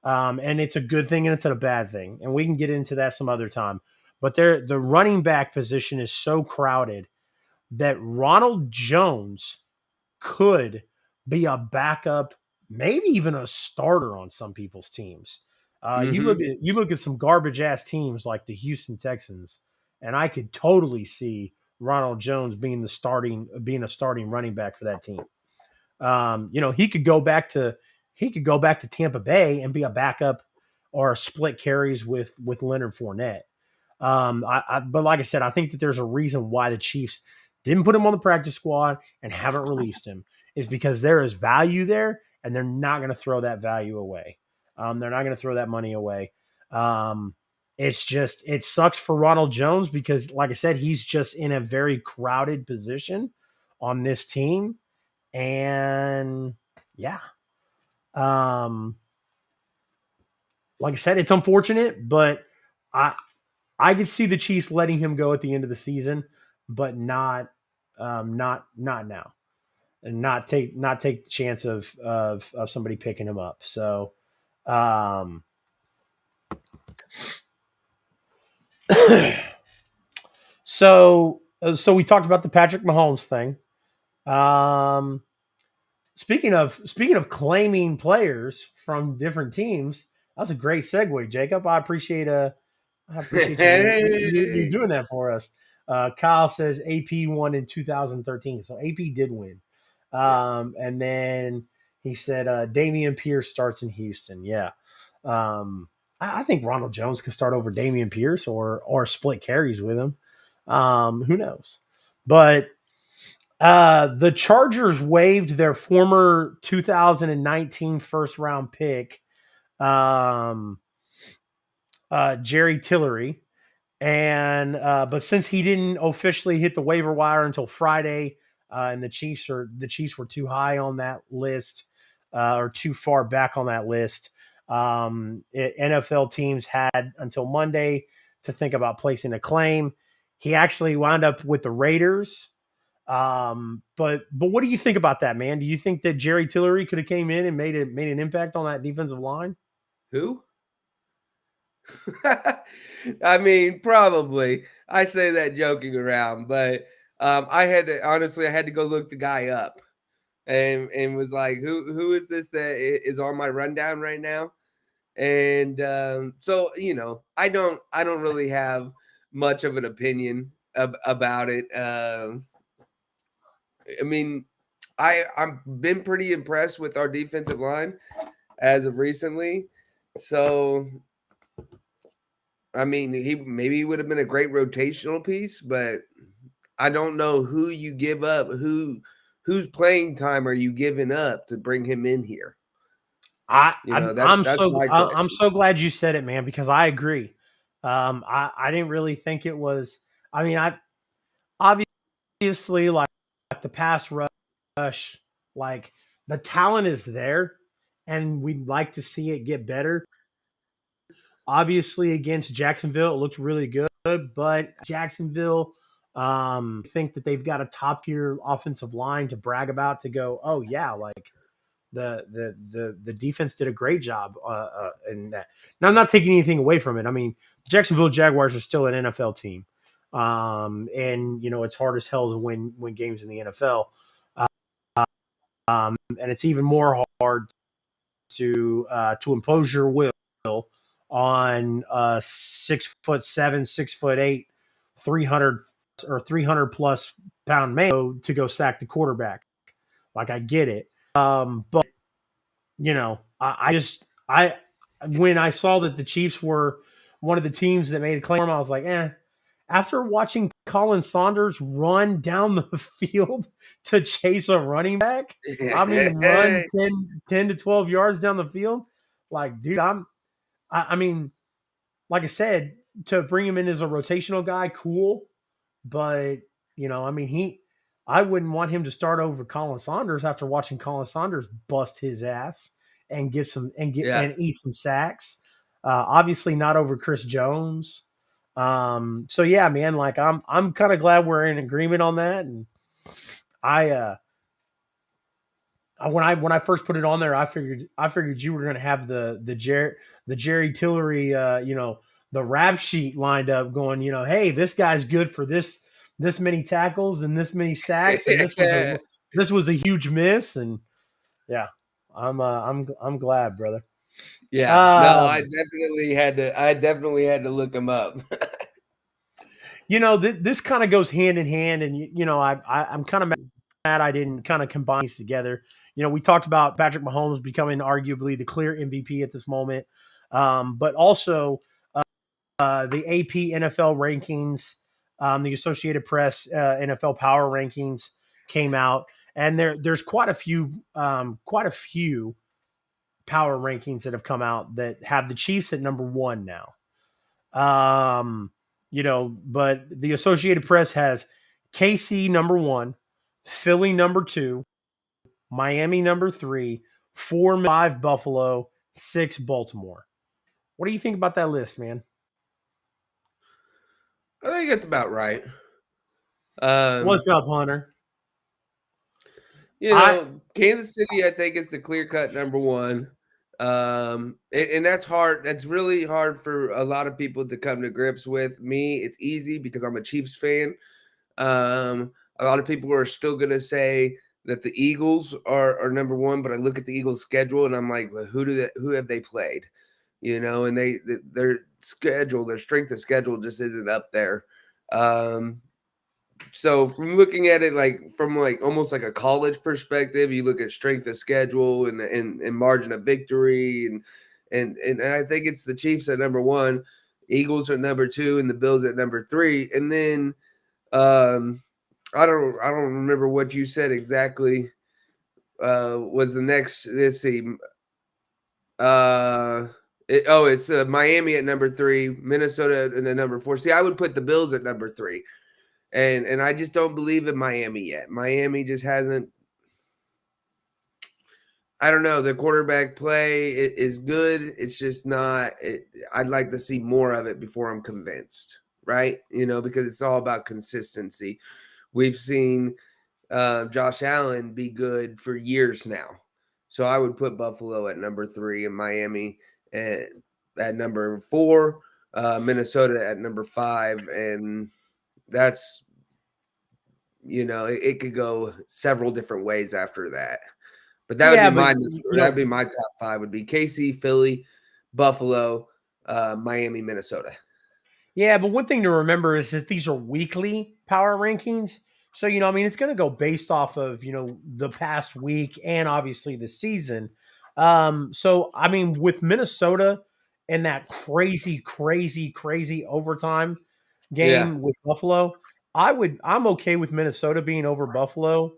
and it's a good thing and it's a bad thing, and we can get into that some other time. But the running back position is so crowded that Ronald Jones could be a backup, maybe even a starter on some people's teams. You look at some garbage ass teams like the Houston Texans, and I could totally see Ronald Jones being a starting running back for that team. He could go back to Tampa Bay and be a backup or split carries with Leonard Fournette. But like I said, I think that there's a reason why the Chiefs didn't put him on the practice squad and haven't released him. Is because there is value there, and they're not going to throw that value away. They're not going to throw that money away. It sucks for Ronald Jones because, like I said, he's just in a very crowded position on this team. And yeah, like I said, it's unfortunate, but I could see the Chiefs letting him go at the end of the season, but not now, and not take the chance of somebody picking him up. So, so we talked about the Patrick Mahomes thing. Speaking of claiming players from different teams, that was a great segue, Jacob. I appreciate you doing that for us. Kyle says AP won in 2013, so AP did win. And then he said Dameon Pierce starts in Houston. Yeah, I think Ronald Jones can start over Dameon Pierce or split carries with him. Who knows? But the Chargers waived their former 2019 first round pick, Jerry Tillery. And but since he didn't officially hit the waiver wire until Friday, and the Chiefs were too high on that list, or too far back on that list, NFL teams had until Monday to think about placing a claim. He actually wound up with the Raiders. But what do you think about that, man? Do you think that Jerry Tillery could have came in and made an impact on that defensive line?
Who? I mean, probably. I say that joking around, but I had to go look the guy up, and was like, who is this that is on my rundown right now? And so I don't really have much of an opinion about it. I mean, I've been pretty impressed with our defensive line as of recently. So, I mean, he would have been a great rotational piece, but I don't know who you give up, whose playing time are you giving up to bring him in here?
I'm so glad you said it, man, because I agree. I didn't really think it was. I mean, I obviously like the pass rush, like the talent is there, and we'd like to see it get better. Obviously, against Jacksonville, it looked really good, but Jacksonville think that they've got a top tier offensive line to brag about, to go, oh yeah, like the defense did a great job in that. Now, I'm not taking anything away from it. I mean, the Jacksonville Jaguars are still an NFL team, and it's hard as hell to win games in the NFL, and it's even more hard to impose your will on 6'7", 6'8", 300 plus pound man to go sack the quarterback. Like, I get it. But I when I saw that the Chiefs were one of the teams that made a claim, I was like, after watching Colin Saunders run down the field to chase a running back, I mean, run 10 to 12 yards down the field, like, dude, I mean, like I said, to bring him in as a rotational guy, cool. But, I mean, I wouldn't want him to start over Colin Saunders after watching Colin Saunders bust his ass and and eat some sacks. Obviously not over Chris Jones. So yeah, man, like I'm kind of glad we're in agreement on that. And when I first put it on there, I figured you were going to have the Jerry Tillery, the rap sheet lined up, going, hey, this guy's good for this many tackles and this many sacks, and this was a huge miss. And yeah, I'm glad, brother.
Yeah, no, I definitely had to look him up.
This kind of goes hand in hand, and I'm kind of mad I didn't kind of combine these together. We talked about Patrick Mahomes becoming arguably the clear MVP at this moment, but also the AP NFL rankings, the Associated Press NFL Power rankings came out, and there's quite a few power rankings that have come out that have the Chiefs at number one now. But the Associated Press has KC number one, Philly number two, Miami number three, 4, 5 Buffalo, 6 Baltimore. What do you think about that list, man?
I think it's about right.
What's up, Hunter?
Kansas City, I think, is the clear-cut number one. And that's hard. That's really hard for a lot of people to come to grips with. Me, it's easy because I'm a Chiefs fan. A lot of people are still going to say that the Eagles are number one, but I look at the Eagles' schedule and I'm like, well, who have they played? And their schedule, their strength of schedule just isn't up there. So from looking at it from almost like a college perspective, you look at strength of schedule and margin of victory, and I think it's the Chiefs at number one, Eagles at number two, and the Bills at number three. And then I don't remember what you said exactly. Was the next? Let's see. It's Miami at number three, Minnesota at number four. See, I would put the Bills at number three. And I just don't believe in Miami yet. Miami just hasn't. I don't know. The quarterback play is good. It's just not. I'd like to see more of it before I'm convinced, right? Because it's all about consistency. We've seen Josh Allen be good for years now. So I would put Buffalo at number three and Miami at number four, Minnesota at number five, and that's it could go several different ways after that, but that'd be my top five would be KC, Philly, Buffalo, Miami, Minnesota.
Yeah, but one thing to remember is that these are weekly power rankings. So, it's going to go based off of, the past week and obviously the season. With Minnesota and that crazy overtime game with Buffalo, I'm okay with Minnesota being over Buffalo.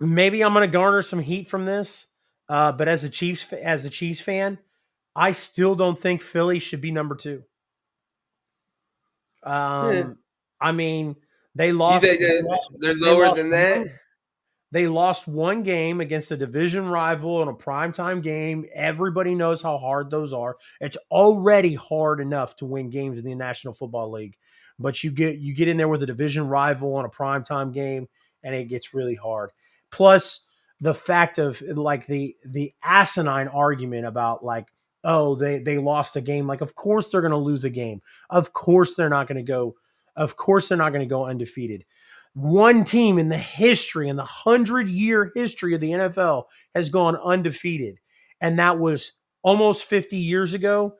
Maybe I'm going to garner some heat from this. But as a Chiefs fan, I still don't think Philly should be number two. They lost.
They're lower than that.
They lost one game against a division rival in a primetime game. Everybody knows how hard those are. It's already hard enough to win games in the National Football League, but you get in there with a division rival on a primetime game, and it gets really hard. Plus, the fact of the asinine argument about they lost a game. Of course they're going to lose a game. Of course they're not going to go. Of course they're not going to go undefeated. One team in the 100-year history of the NFL has gone undefeated, and that was almost 50 years ago.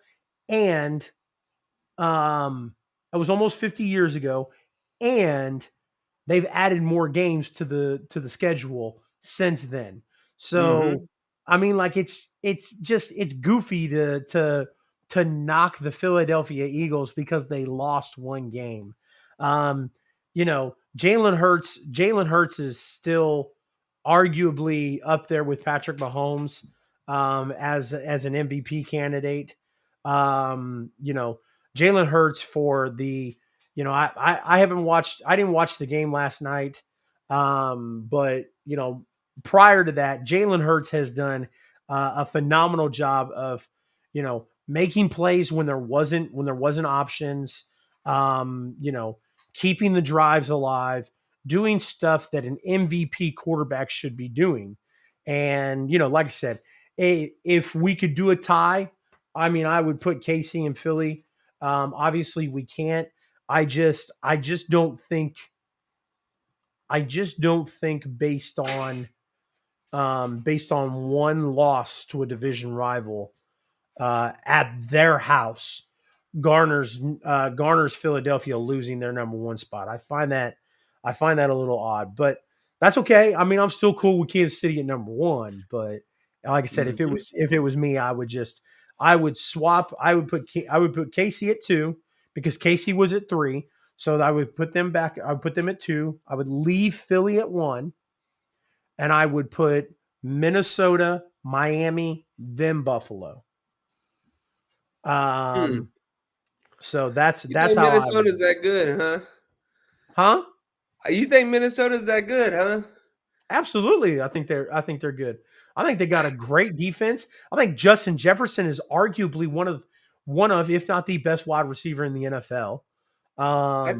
And it was almost 50 years ago, and they've added more games to the schedule since then. So, it's goofy to knock the Philadelphia Eagles because they lost one game. Jalen Hurts is still arguably up there with Patrick Mahomes as an MVP candidate. Jalen Hurts for the I didn't watch the game last night. But prior to that, Jalen Hurts has done a phenomenal job of, making plays when there wasn't options, keeping the drives alive, doing stuff that an MVP quarterback should be doing. And, like I said, if we could do a tie, I would put KC and Philly. Obviously we can't. I just don't think based on based on one loss to a division rival at their house garners Philadelphia losing their number one spot. I find that a little odd, but that's okay. I mean, I'm still cool with Kansas City at number one, but like I said, if it was me, I would swap. I would put KC at 2 because KC was at 3, so I would put them back. I would put them at 2. I would leave Philly at 1, and I would put Minnesota, Miami, then Buffalo. So that's
You think
how
Minnesota's that good, huh? You think Minnesota's that good, huh?
Absolutely. I think they're good. I think they got a great defense. I think Justin Jefferson is arguably one of if not the best wide receiver in the NFL.
I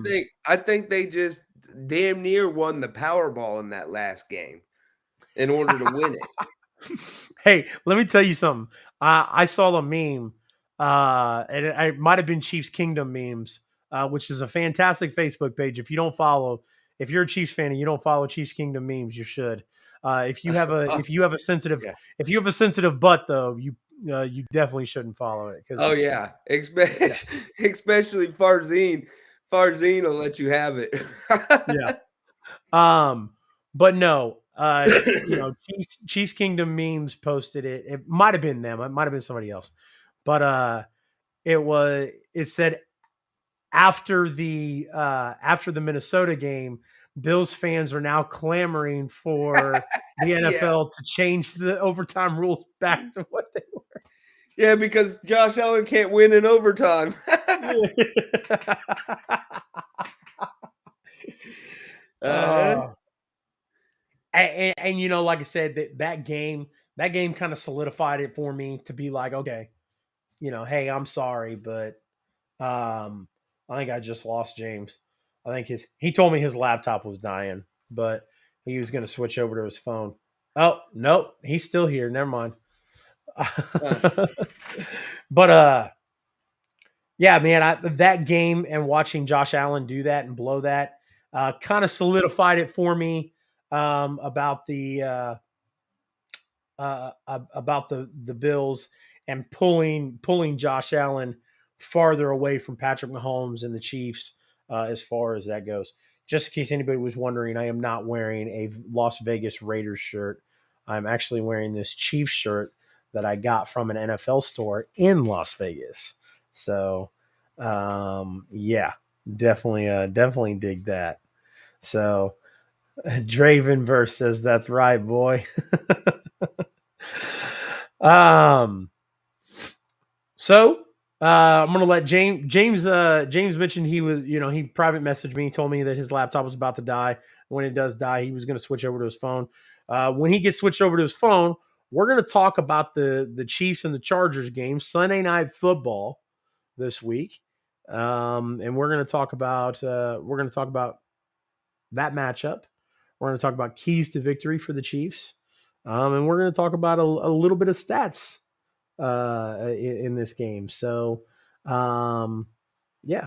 think they just damn near won the Powerball in that last game in order to win it.
Hey, let me tell you something. I saw a meme, and it might have been Chiefs Kingdom memes, which is a fantastic Facebook page. If you're a Chiefs fan and you don't follow Chiefs Kingdom memes, you should. If you have a sensitive butt though, you definitely shouldn't follow it.
Oh yeah, especially Farzine. Farzine will let you have it.
Yeah. But no, Chiefs Kingdom memes posted it. It might have been them. It might have been somebody else. But it said after the Minnesota game, Bills fans are now clamoring for the NFL to change the overtime rules back to what they were.
Yeah, because Josh Allen can't win in overtime.
And like I said, that game kind of solidified it for me to be like, okay, hey, I'm sorry, but I think I just lost James. I think he told me his laptop was dying, but he was going to switch over to his phone. Oh, nope, he's still here. Never mind. But yeah, man, that game and watching Josh Allen do that and blow that kind of solidified it for me about the Bills and pulling Josh Allen farther away from Patrick Mahomes and the Chiefs as far as that goes. Just in case anybody was wondering, I am not wearing a Las Vegas Raiders shirt. I'm actually wearing this Chiefs shirt that I got from an NFL store in Las Vegas. So, yeah, definitely dig that. So, Dravenverse says that's right, boy. So I'm gonna let James mentioned he was, he private messaged me, told me that his laptop was about to die. When it does die, he was gonna switch over to his phone. When he gets switched over to his phone, we're gonna talk about the Chiefs and the Chargers game, Sunday Night Football this week. And we're gonna talk about that matchup. We're going to talk about keys to victory for the Chiefs. And we're going to talk about a little bit of stats in this game. So, yeah.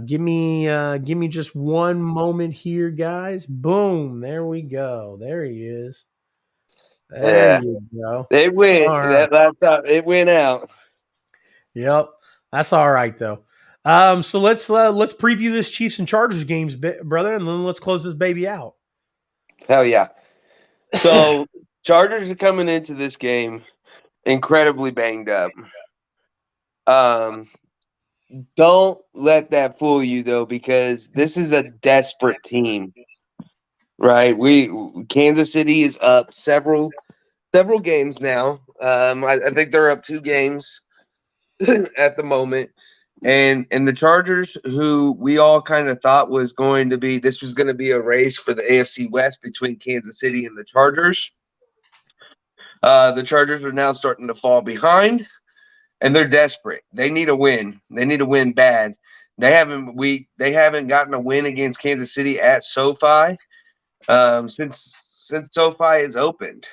Give me just one moment here, guys. Boom. There we go. There he is. There you go.
It went.
All right.
That laptop, it went out.
Yep. That's all right, though. So let's preview this Chiefs and Chargers games, brother, and then let's close this baby out.
Hell yeah. So Chargers are coming into this game incredibly banged up. Don't let that fool you though, because this is a desperate team. Right? Kansas City is up several games now. I think they're up 2 games at the moment. And the Chargers, who we all kind of thought was going to be a race for the AFC West between Kansas City and the Chargers. The Chargers are now starting to fall behind, and they're desperate. They need a win. They need a win bad. They haven't gotten a win against Kansas City at SoFi since SoFi is opened.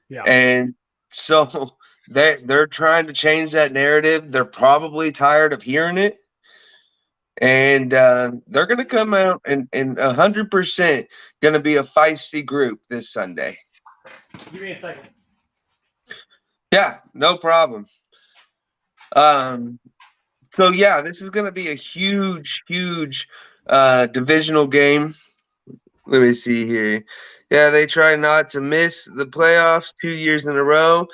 Yeah.
And so they're trying to change that narrative. They're probably tired of hearing it. And they're going to come out and 100% going to be a feisty group this Sunday.
Give me a second.
Yeah, no problem. So yeah, this is going to be a huge, huge divisional game. Let me see here. Yeah, they try not to miss the playoffs 2 years in a row.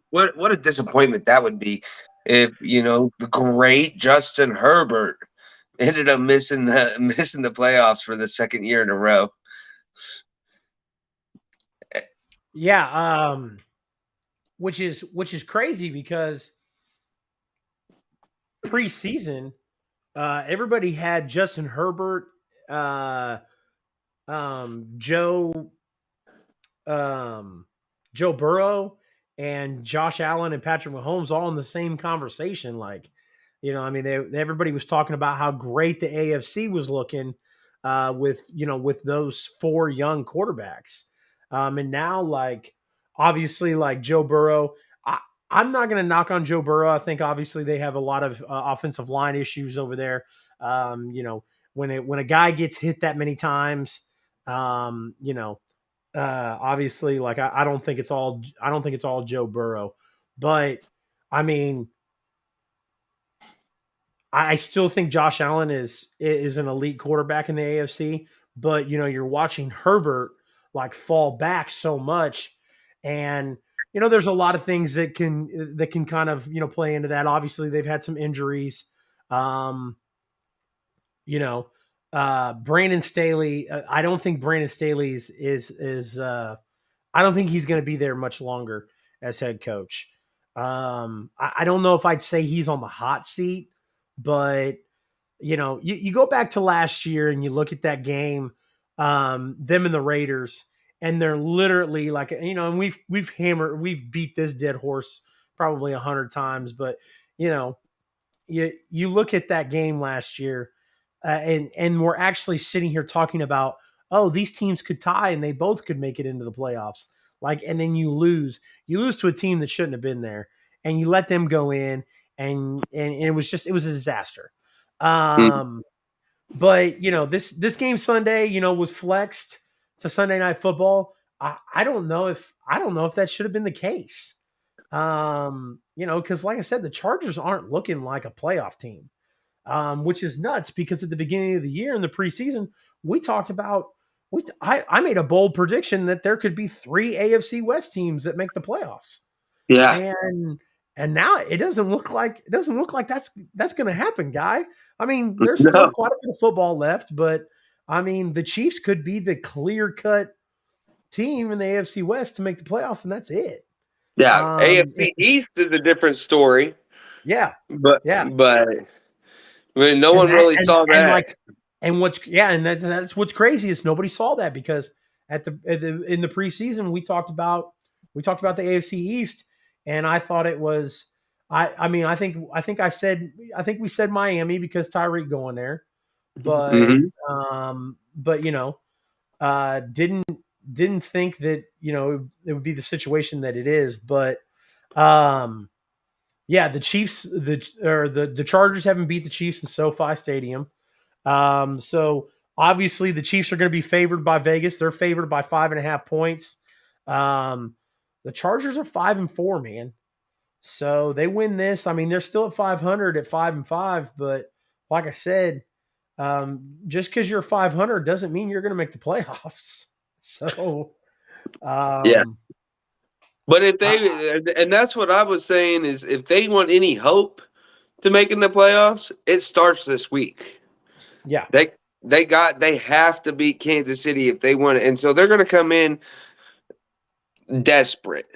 What a disappointment that would be if the great Justin Herbert ended up missing the playoffs for the second year in a row.
Yeah, which is crazy because preseason, everybody had Justin Herbert, uh, Joe, um, Joe Burrow, and Josh Allen and Patrick Mahomes all in the same conversation. Like, I mean, everybody was talking about how great the AFC was looking with those four young quarterbacks. And now, like, obviously, like Joe Burrow, I'm not going to knock on Joe Burrow. I think obviously they have a lot of offensive line issues over there. When a guy gets hit that many times, obviously, like I don't think it's all Joe Burrow, but I mean, I still think Josh Allen is an elite quarterback in the AFC, but you're watching Herbert like fall back so much, and there's a lot of things that can kind of play into that. Obviously, they've had some injuries. Um, Brandon Staley. I don't think Brandon Staley is I don't think he's going to be there much longer as head coach. I don't know if I'd say he's on the hot seat, but you go back to last year and you look at that game, them and the Raiders, and they're literally like, and we've beat this dead horse probably 100 times, but you look at that game last year, and we're actually sitting here talking about, oh, these teams could tie and they both could make it into the playoffs. Like, and then you lose to a team that shouldn't have been there, and you let them go in, and it was a disaster. But this game Sunday, was flexed to Sunday Night Football. I don't know if that should have been the case. Because like I said, the Chargers aren't looking like a playoff team, which is nuts because at the beginning of the year in the preseason, we talked about I made a bold prediction that there could be 3 AFC West teams that make the playoffs.
Yeah.
And now it doesn't look like that's going to happen, guy. I mean, there's
No.
still quite a bit of football left, but I mean, the Chiefs could be the clear-cut team in the AFC West to make the playoffs, and that's it.
Yeah, AFC East is a different story.
Yeah,
but
yeah.
I mean, no one really saw that.
And that's what's crazy is nobody saw that because in the preseason we talked about the AFC East, and I thought it was I mean I think we said Miami because Tyreek going there, but didn't think that it would be the situation that it is, but yeah, the Chiefs the Chargers haven't beat the Chiefs in SoFi Stadium. So obviously the Chiefs are going to be favored by Vegas. They're favored by 5.5 points. The Chargers are 5-4, man. So they win this. I mean, they're still at 500 at 5-5, but like I said, just because you're 500 doesn't mean you're going to make the playoffs. So,
yeah. But if and that's what I was saying is if they want any hope to making the playoffs, it starts this week.
Yeah.
They have to beat Kansas City if they want it. And so they're going to come in desperate.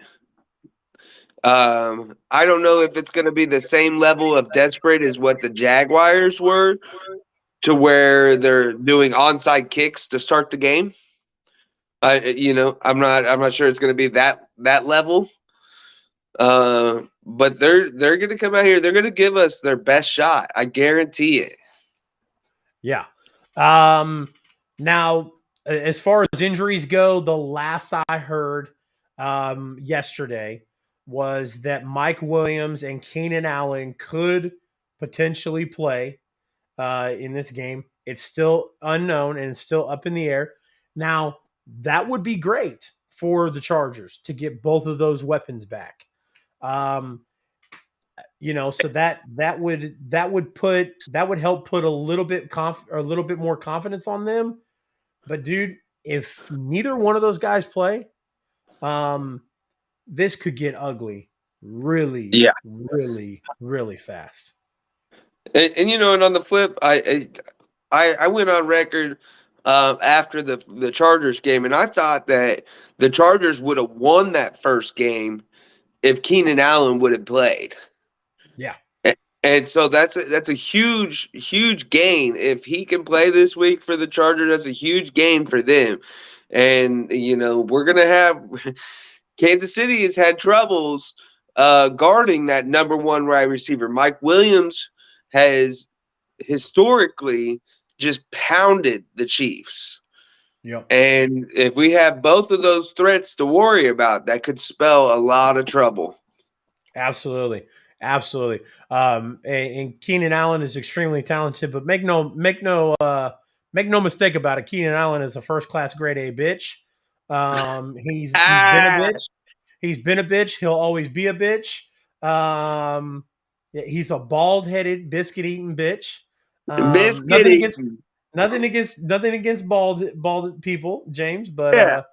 I don't know if it's going to be the same level of desperate as what the Jaguars were, to where they're doing onside kicks to start the game. I'm not sure it's going to be that level. But they're going to come out here. They're going to give us their best shot. I guarantee it.
Yeah. Now, as far as injuries go, the last I heard yesterday was that Mike Williams and Keenan Allen could potentially play in this game. It's still unknown and it's still up in the air. Now, that would be great for the Chargers to get both of those weapons back. So that would help put a little bit more confidence on them. But dude, if neither one of those guys play, this could get ugly really,
Yeah.
really, really fast.
And on the flip, I went on record after the Chargers game, and I thought that the Chargers would have won that first game if Keenan Allen would have played.
Yeah.
And so that's a huge gain. If he can play this week for the Chargers, that's a huge gain for them. And we're gonna have Kansas City has had troubles guarding that number one wide receiver. Mike Williams has historically just pounded the Chiefs.
Yep.
And if we have both of those threats to worry about, that could spell a lot of trouble.
Absolutely. And Keenan Allen is extremely talented, but make no mistake about it. Keenan Allen is a first-class grade A bitch. He's been a bitch. He's been a bitch. He'll always be a bitch. He's a bald-headed, biscuit-eating bitch. Nothing against bald people, James. But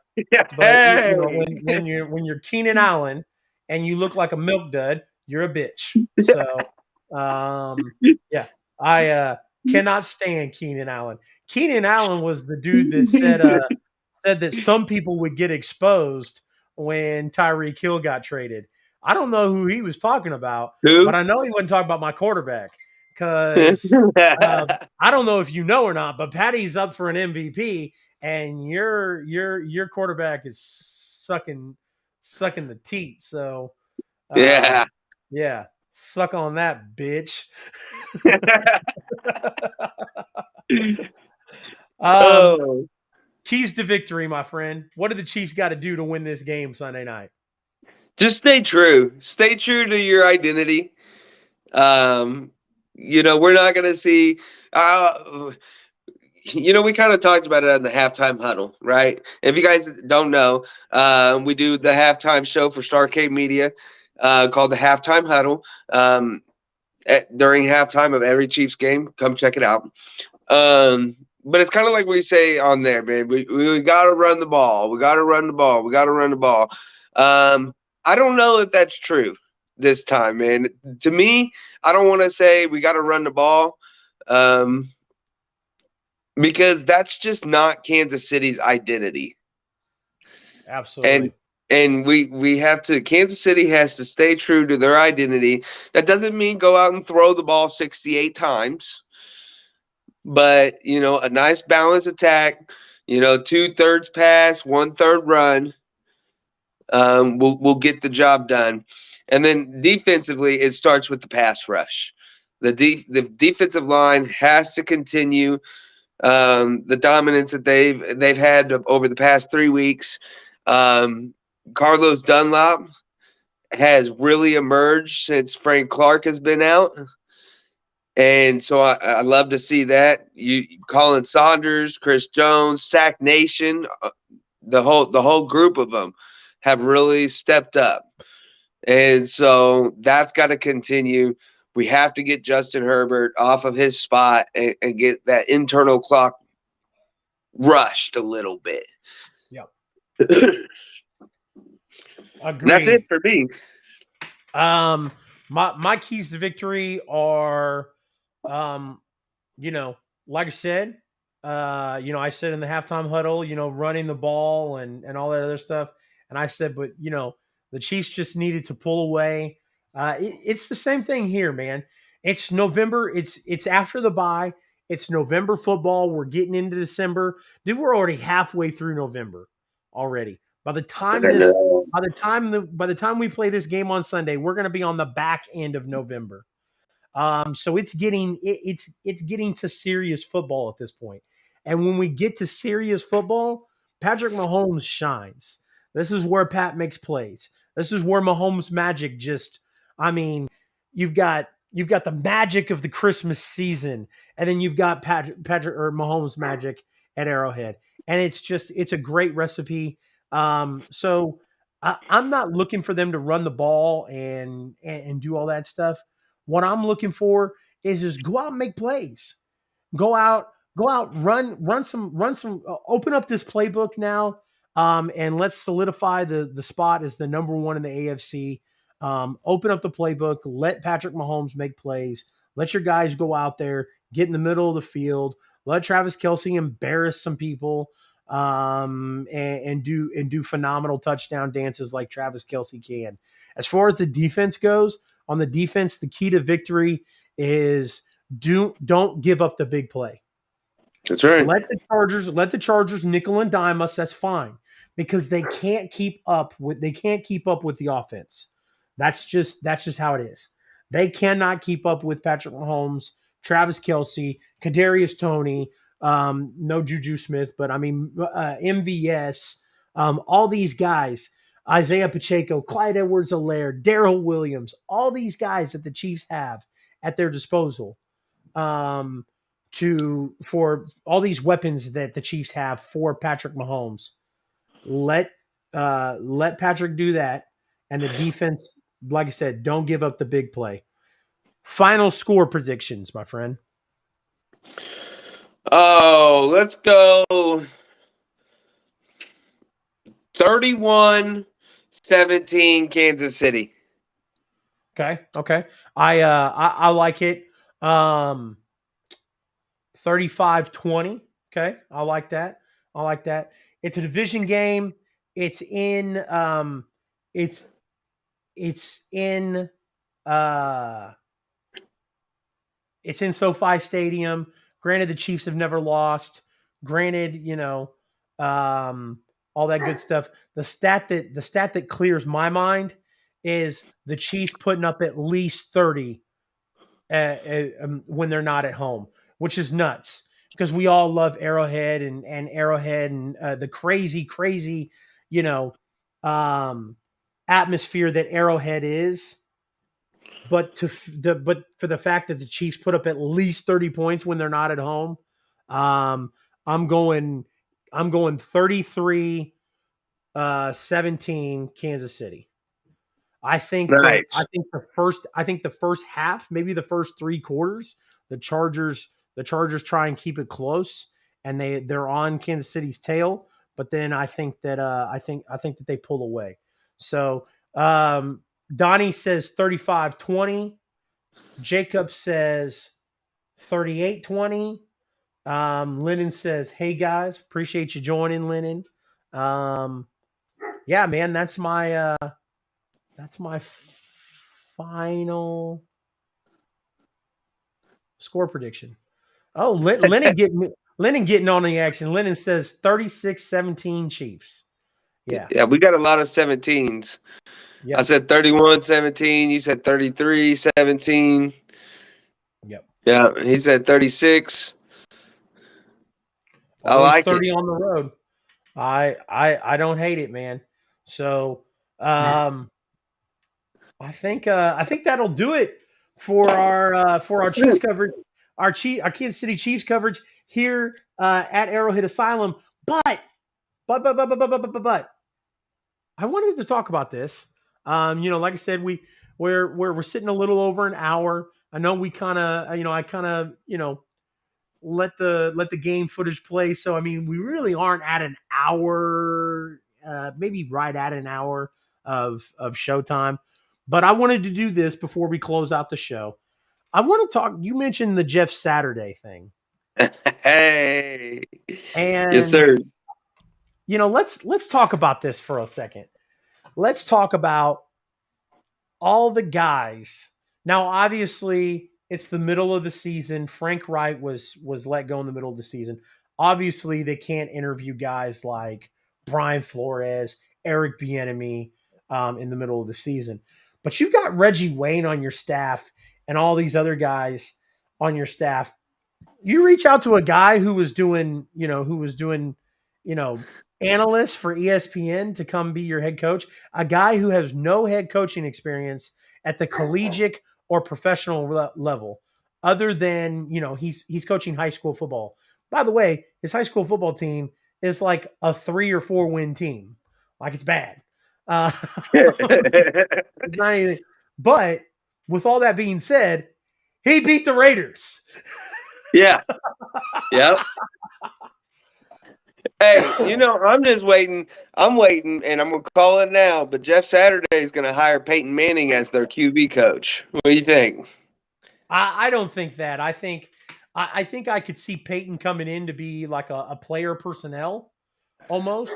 when you're Keenan Allen and you look like a milk dud, you're a bitch. So, I cannot stand Keenan Allen. Keenan Allen was the dude that said that some people would get exposed when Tyreek Hill got traded. I don't know who he was talking about, but I know he wasn't talking about my quarterback because I don't know if you know or not, but Patty's up for an MVP, and your quarterback is sucking the teat. So. Yeah. Suck on that, bitch. Keys to victory, my friend. What do the Chiefs got to do to win this game Sunday night?
Just stay true. Stay true to your identity. We're not going to see. We kind of talked about it on the halftime huddle, right? If you guys don't know, we do the halftime show for Starcade Media. Called the Halftime Huddle. During halftime of every Chiefs game, come check it out. But it's kind of like we say on there, babe. We got to run the ball. We got to run the ball. We got to run the ball. I don't know if that's true this time, man. To me, I don't want to say we got to run the ball because that's just not Kansas City's identity.
Absolutely.
And we have to. Kansas City has to stay true to their identity. That doesn't mean go out and throw the ball 68 times, but a nice balanced attack. 2/3 pass, 1/3 run. We'll get the job done. And then defensively, it starts with the pass rush. The defensive line has to continue the dominance that they've had over the past 3 weeks. Carlos Dunlap has really emerged since Frank Clark has been out. And so I love to see that. Colin Saunders, Chris Jones, Sack Nation, the whole group of them have really stepped up. And so that's got to continue. We have to get Justin Herbert off of his spot and get that internal clock rushed a little bit.
Yep.
Agreed. That's it for me.
My keys to victory are, like I said, I said in the halftime huddle, running the ball and all that other stuff. And I said, but the Chiefs just needed to pull away. It's the same thing here, man. It's November. It's after the bye. It's November football. We're getting into December. Dude, we're already halfway through November already. By the time we play this game on Sunday, we're going to be on the back end of November. So it's getting to serious football at this point. And when we get to serious football, Patrick Mahomes shines. This is where Pat makes plays. This is where Mahomes magic you've got the magic of the Christmas season, and then you've got Patrick or Mahomes magic at Arrowhead. and it's a great recipe. So I'm not looking for them to run the ball and do all that stuff. What I'm looking for is just go out and make plays. Go out, run some, open up this playbook now, and let's solidify the spot as the number one in the AFC. Open up the playbook, let Patrick Mahomes make plays, let your guys go out there, get in the middle of the field, let Travis Kelce embarrass some people, and do phenomenal touchdown dances like Travis Kelce can. As far as the defense goes, on the defense, the key to victory is don't give up the big play.
That's right.
Let the Chargers nickel and dime us. That's fine because they can't keep up with the offense. That's just how it is. They cannot keep up with Patrick Mahomes, Travis Kelce, Kadarius Toney, no Juju Smith, but I mean MVS, all these guys, Isaiah Pacheco, Clyde Edwards-Helaire, Darrell Williams, all these guys that the Chiefs have at their disposal. For all these weapons that the Chiefs have for Patrick Mahomes. Let Patrick do that. And the defense, like I said, don't give up the big play. Final score predictions, my friend.
Oh, let's go 31-17 Kansas City.
Okay. I like it. 35-20. Okay. I like that. It's a division game. It's in SoFi Stadium. Granted, the Chiefs have never lost. Granted, all that good stuff. The stat that clears my mind is the Chiefs putting up at least 30 when they're not at home, which is nuts because we all love Arrowhead and Arrowhead and the crazy, atmosphere that Arrowhead is. But for the fact that the Chiefs put up at least 30 points when they're not at home, I'm going 33-17 Kansas City. I think the first half, maybe the first three quarters, the Chargers try and keep it close and they're on Kansas City's tail, but then I think that they pull away. So Donnie says 35-20. Jacob says 38-20. Lennon says, "Hey guys, appreciate you joining, Lennon." Yeah, man, that's my final score prediction. Oh, Lennon getting on the action. Lennon says 36-17 Chiefs.
Yeah, we got a lot of 17s. Yep. I said 31-17. You said 33-17.
Yep.
Yeah, he said 36.
Always I like 30 it. On the road. I don't hate it, man. So I think that'll do it for our Chiefs coverage, our Kansas City Chiefs coverage here at Arrowhead Asylum. But I wanted to talk about this. Like I said, we're sitting a little over an hour. I know we kind of, let the game footage play. So, I mean, we really aren't at an hour, maybe right at an hour of showtime. But I wanted to do this before we close out the show. I want to talk. You mentioned the Jeff Saturday thing.
Hey.
And,
yes, sir.
Let's talk about this for a second. Let's talk about all the guys. Now, obviously, it's the middle of the season. Frank Wright was let go in the middle of the season. Obviously, they can't interview guys like Brian Flores, Eric Bieniemy in the middle of the season. But you've got Reggie Wayne on your staff and all these other guys on your staff. You reach out to a guy who was doing analyst for ESPN to come be your head coach, a guy who has no head coaching experience at the collegiate or professional level, other than, he's coaching high school football. By the way, his high school football team is like a 3 or 4 win team. Like it's bad. It's not anything. But with all that being said, he beat the Raiders.
Yeah. Yep. Hey, I'm just waiting. I'm waiting, and I'm going to call it now, but Jeff Saturday is going to hire Peyton Manning as their QB coach. What do you think?
I don't think that. I think I could see Peyton coming in to be like a player personnel almost.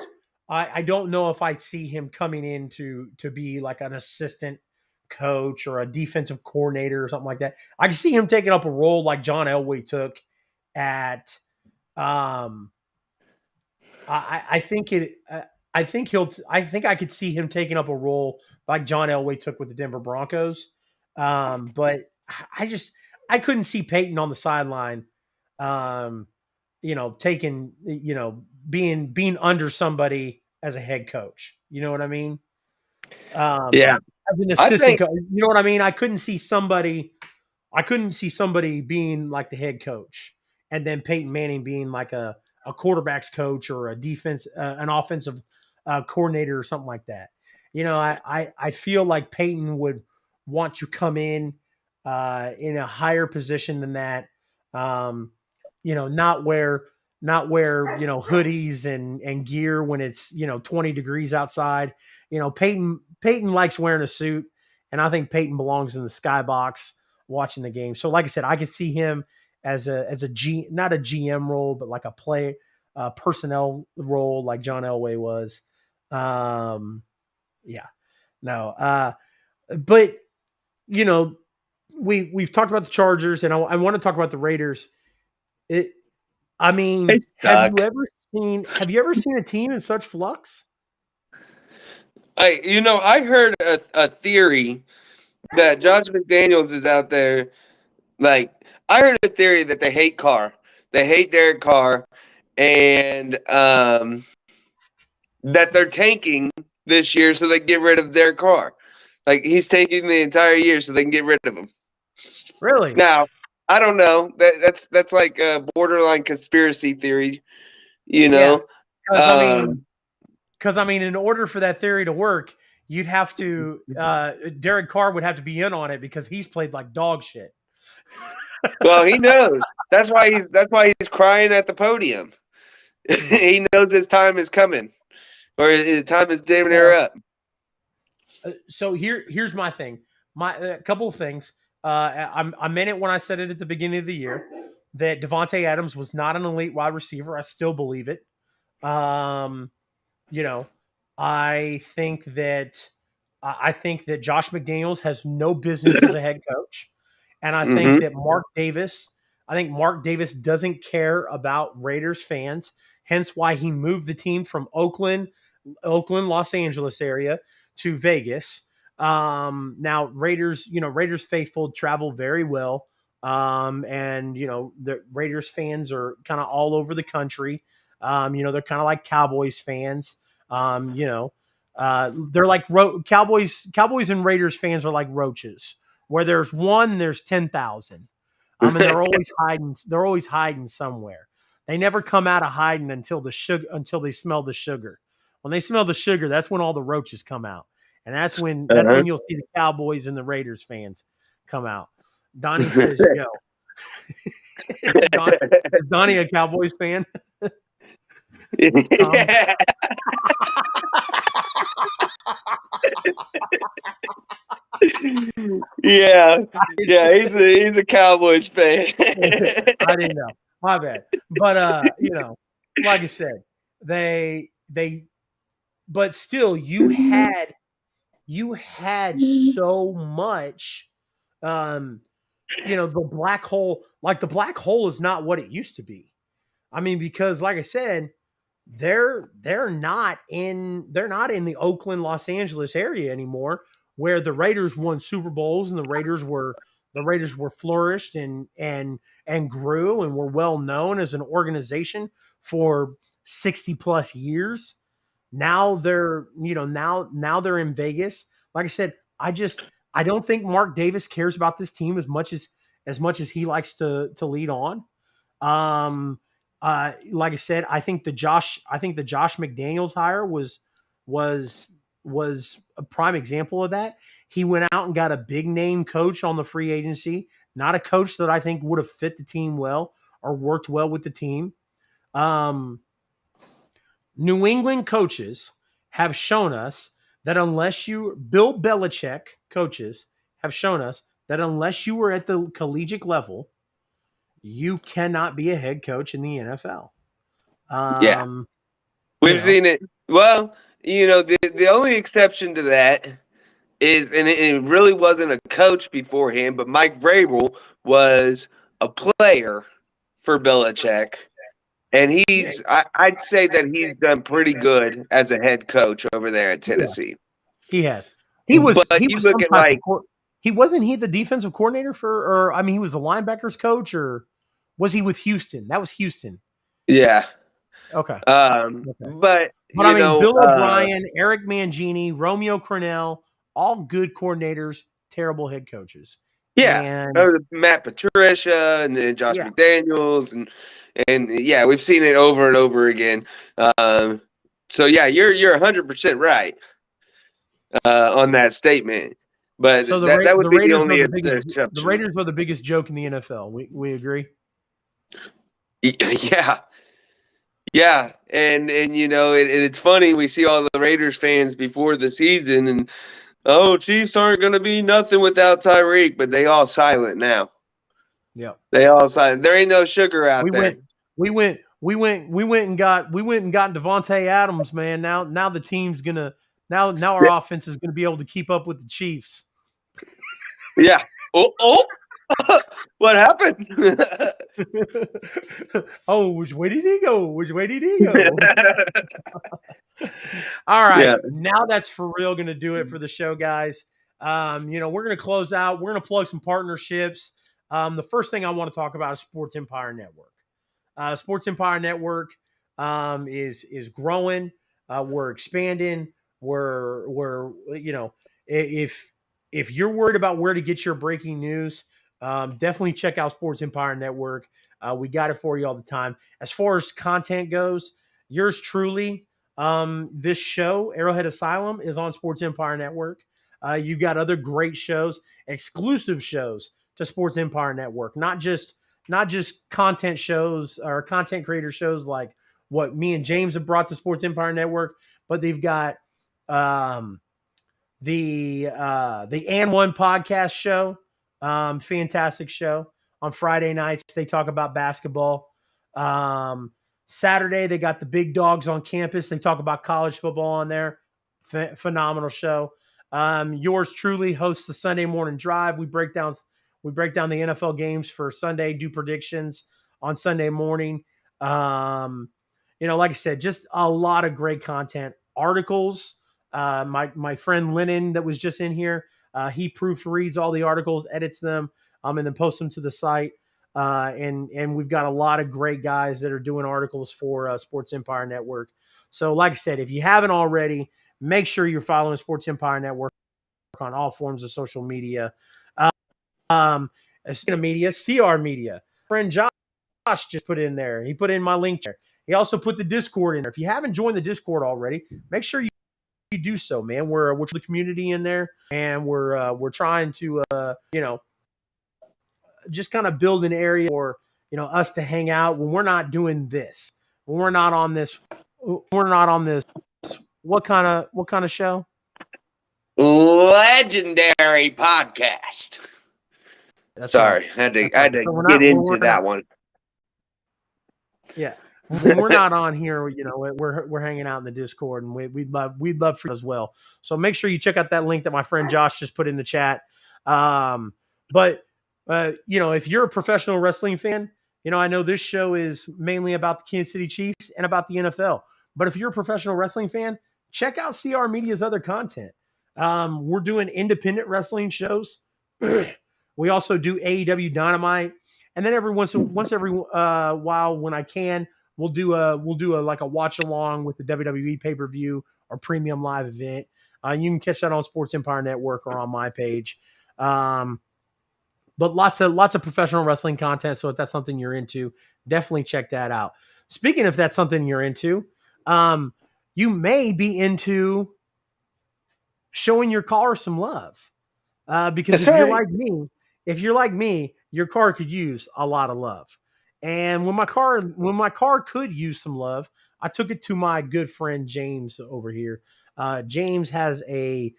I don't know if I see him coming in to be like an assistant coach or a defensive coordinator or something like that. I can see him taking up a role like John Elway took at I think it. I think I could see him taking up a role like John Elway took with the Denver Broncos. But I couldn't see Peyton on the sideline. Taking being under somebody as a head coach. You know what I mean?
Yeah.
As an
I
assistant
think
coach. You know what I mean? I couldn't see somebody being like the head coach, and then Peyton Manning being like a quarterback's coach or a defense, an offensive coordinator or something like that. I feel like Peyton would want to come in a higher position than that. Not wear hoodies and gear when it's 20 degrees outside. Peyton likes wearing a suit, and I think Peyton belongs in the skybox watching the game. So like I said, I could see him as a not a GM role, but like a personnel role like John Elway was. Yeah, no. But we've talked about the Chargers, and I want to talk about the Raiders. Have you ever seen a team in such flux?
I heard a theory that Josh McDaniels is out there. Like, I heard a theory that they hate Carr. They hate Derek Carr, and that they're tanking this year so they can get rid of Derek Carr. Like, he's tanking the entire year so they can get rid of him.
Really?
Now, I don't know. That's like a borderline conspiracy theory,
Yeah, because in order for that theory to work, you'd have to Derek Carr would have to be in on it because he's played like dog shit.
Well, he knows. That's why he's crying at the podium. He knows his time is coming, or his time is damn near up.
So here's my thing. A couple of things. I meant it when I said it at the beginning of the year that Devontae Adams was not an elite wide receiver. I still believe it. I think that Josh McDaniels has no business as a head coach, and I think that Mark Davis doesn't care about Raiders fans. Hence, why he moved the team from Oakland, Los Angeles area to Vegas. Now Raiders faithful travel very well. And the Raiders fans are kind of all over the country. They're kind of like Cowboys fans. They're like Cowboys and Raiders fans are like roaches. Where there's one, there's 10,000. And they're always hiding somewhere. They never come out of hiding until they smell the sugar. When they smell the sugar, that's when all the roaches come out. And that's when you'll see the Cowboys and the Raiders fans come out. Donnie says, yo. Is Donnie a Cowboys fan?
Yeah, he's a Cowboys fan.
I didn't know. My bad. But like I said, but still you had so much the black hole. Like the black hole is not what it used to be. Because like I said, they're not in the Oakland, Los Angeles area anymore, where the Raiders won Super Bowls and the Raiders were flourished and grew and were well known as an organization for 60 plus years. Now they're in Vegas. Like I said, I don't think Mark Davis cares about this team as much as he likes to lead on. like I said, I think the Josh McDaniels hire was a prime example of that. He went out and got a big name coach on the free agency, not a coach that I think would have fit the team well or worked well with the team. New England coaches have shown us that Bill Belichick coaches have shown us that unless you were at the collegiate level, you cannot be a head coach in the NFL.
Yeah, we've seen it. Well, the only exception to that is, and it really wasn't a coach beforehand, but Mike Vrabel was a player for Belichick. And I'd say that he's done pretty good as a head coach over there at Tennessee.
He has. He was
you look at
wasn't he the defensive coordinator he was the linebackers coach, or was he with Houston? That was Houston.
Yeah.
Okay.
But
Bill O'Brien, Eric Mangini, Romeo Crennel, all good coordinators, terrible head coaches.
Yeah.
And
Matt Patricia and Josh McDaniels and yeah, we've seen it over and over again. So yeah, you're 100% right on that statement. But
so
that would be the only exception.
The Raiders were the biggest joke in the NFL. We agree.
Yeah. Yeah, and it's funny, we see all the Raiders fans before the season and Chiefs aren't going to be nothing without Tyreek, but they all silent now.
Yeah.
They all silent. There ain't no sugar out there.
We went and got Devontae Adams, man. Now the team's going to our offense is going to be able to keep up with the Chiefs.
Yeah. Oh. What happened?
Which way did he go? All right. Yeah. Now that's for real going to do it for the show, guys. We're going to close out. We're going to plug some partnerships. The first thing I want to talk about is Sports Empire Network. Sports Empire Network is growing. We're expanding. We're if you're worried about where to get your breaking news, definitely check out Sports Empire Network. We got it for you all the time. As far as content goes, yours truly, this show, Arrowhead Asylum, is on Sports Empire Network. You got other great shows, exclusive shows to Sports Empire Network, not just content shows or content creator shows like what me and James have brought to Sports Empire Network, but they've got the And One podcast show. Fantastic show on Friday nights. They talk about basketball. Saturday, they got the big dogs on campus. They talk about college football on there. Phenomenal show. Yours truly hosts the Sunday morning drive. We break down the NFL games for Sunday, do predictions on Sunday morning. Like I said, just a lot of great content, articles. My friend Lennon that was just in here, he proofreads all the articles, edits them, and then posts them to the site. And we've got a lot of great guys that are doing articles for Sports Empire Network. So like I said, if you haven't already, make sure you're following Sports Empire Network on all forms of social media. Speaking of media, CR Media. Friend Josh just put in there. He put in my link there. He also put the Discord in there. If you haven't joined the Discord already, make sure you do so, man. We're the community in there, and we're trying to just kind of build an area for us to hang out when we're not doing this. When we're not on this. What kind of show?
Legendary podcast. Sorry, right. I had to get into that one.
Yeah. When we're not on here, we're hanging out in the Discord, and we'd love for you as well. So make sure you check out that link that my friend Josh just put in the chat. But if you're a professional wrestling fan, I know this show is mainly about the Kansas City Chiefs and about the NFL. But if you're a professional wrestling fan, check out CR Media's other content. We're doing independent wrestling shows. We also do AEW Dynamite, and then every once every while when I can, we'll do a watch along with the WWE pay-per-view or premium live event. You can catch that on Sports Empire Network or on my page. but lots of professional wrestling content. So if that's something you're into, definitely check that out. Speaking of that's something you're into, you may be into showing your car some love. Because
That's right.
if you're like me, your car could use a lot of love. And when my car could use some love, I took it to my good friend James over here. James has a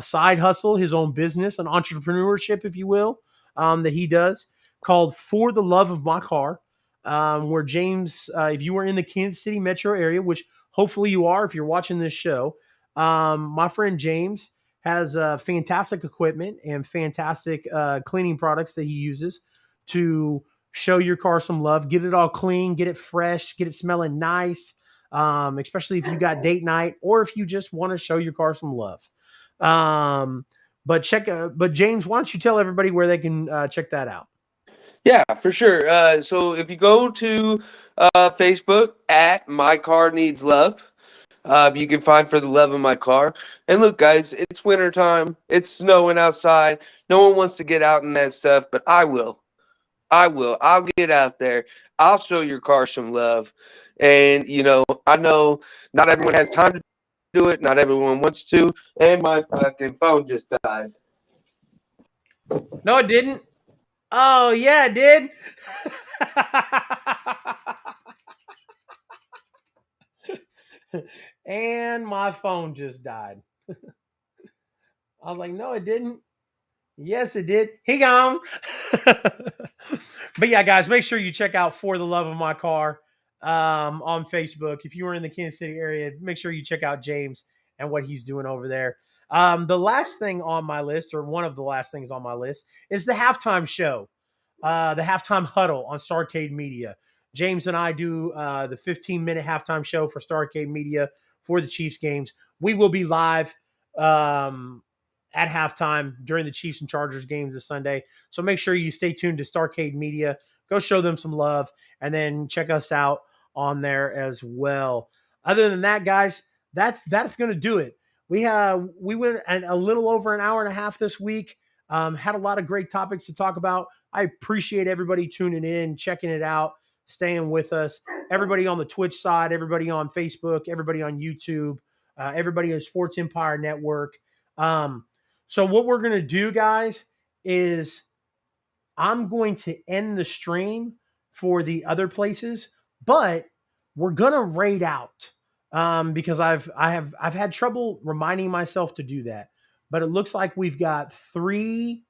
side hustle, his own business, an entrepreneurship, if you will, that he does called For the Love of My Car. Where James, if you are in the Kansas City metro area, which hopefully you are, if you're watching this show, my friend James has fantastic equipment and fantastic cleaning products that he uses to show your car some love, get it all clean, get it fresh, get it smelling nice, especially if you got date night or if you just want to show your car some love. But James, why don't you tell everybody where they can check that out?
Yeah, for sure. So if you go to Facebook at My Car Needs Love, you can find For the Love of My Car. And look, guys, it's winter time. It's snowing outside. No one wants to get out in that stuff, but I will. I will. I'll get out there. I'll show your car some love. And, I know not everyone has time to do it. Not everyone wants to. And my fucking phone just died.
No, it didn't. Oh, yeah, it did. And my phone just died. I was like, no, it didn't. Yes, it did. He gone. But yeah, guys, make sure you check out For the Love of My Car on Facebook. If you are in the Kansas City area, make sure you check out James and what he's doing over there. The last thing on my list, or one of the last things on my list, is the halftime show, the halftime huddle on Starcade Media. James and I do the 15-minute halftime show for Starcade Media for the Chiefs games. We will be live at halftime during the Chiefs and Chargers games this Sunday. So make sure you stay tuned to Starcade Media. Go show them some love, and then check us out on there as well. Other than that, guys, that's going to do it. We went a little over an hour and a half this week. Had a lot of great topics to talk about. I appreciate everybody tuning in, checking it out, staying with us. Everybody on the Twitch side, everybody on Facebook, everybody on YouTube, everybody on Sports Empire Network. So what we're going to do, guys, is I'm going to end the stream for the other places, but we're going to raid out because I've had trouble reminding myself to do that. But it looks like we've got 3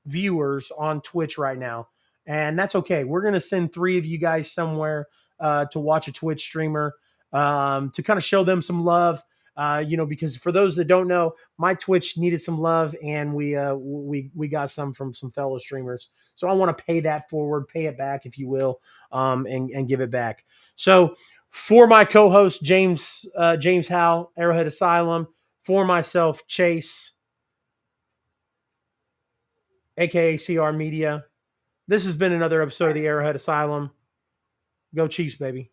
viewers on Twitch right now, and that's okay. We're going to send 3 of you guys somewhere to watch a Twitch streamer to kind of show them some love. Because for those that don't know, my Twitch needed some love, and we got some from some fellow streamers. So I want to pay that forward, pay it back, if you will, and give it back. So for my co-host James Howe, Arrowhead Asylum, for myself Chase, aka CR Media, this has been another episode of the Arrowhead Asylum. Go Chiefs, baby.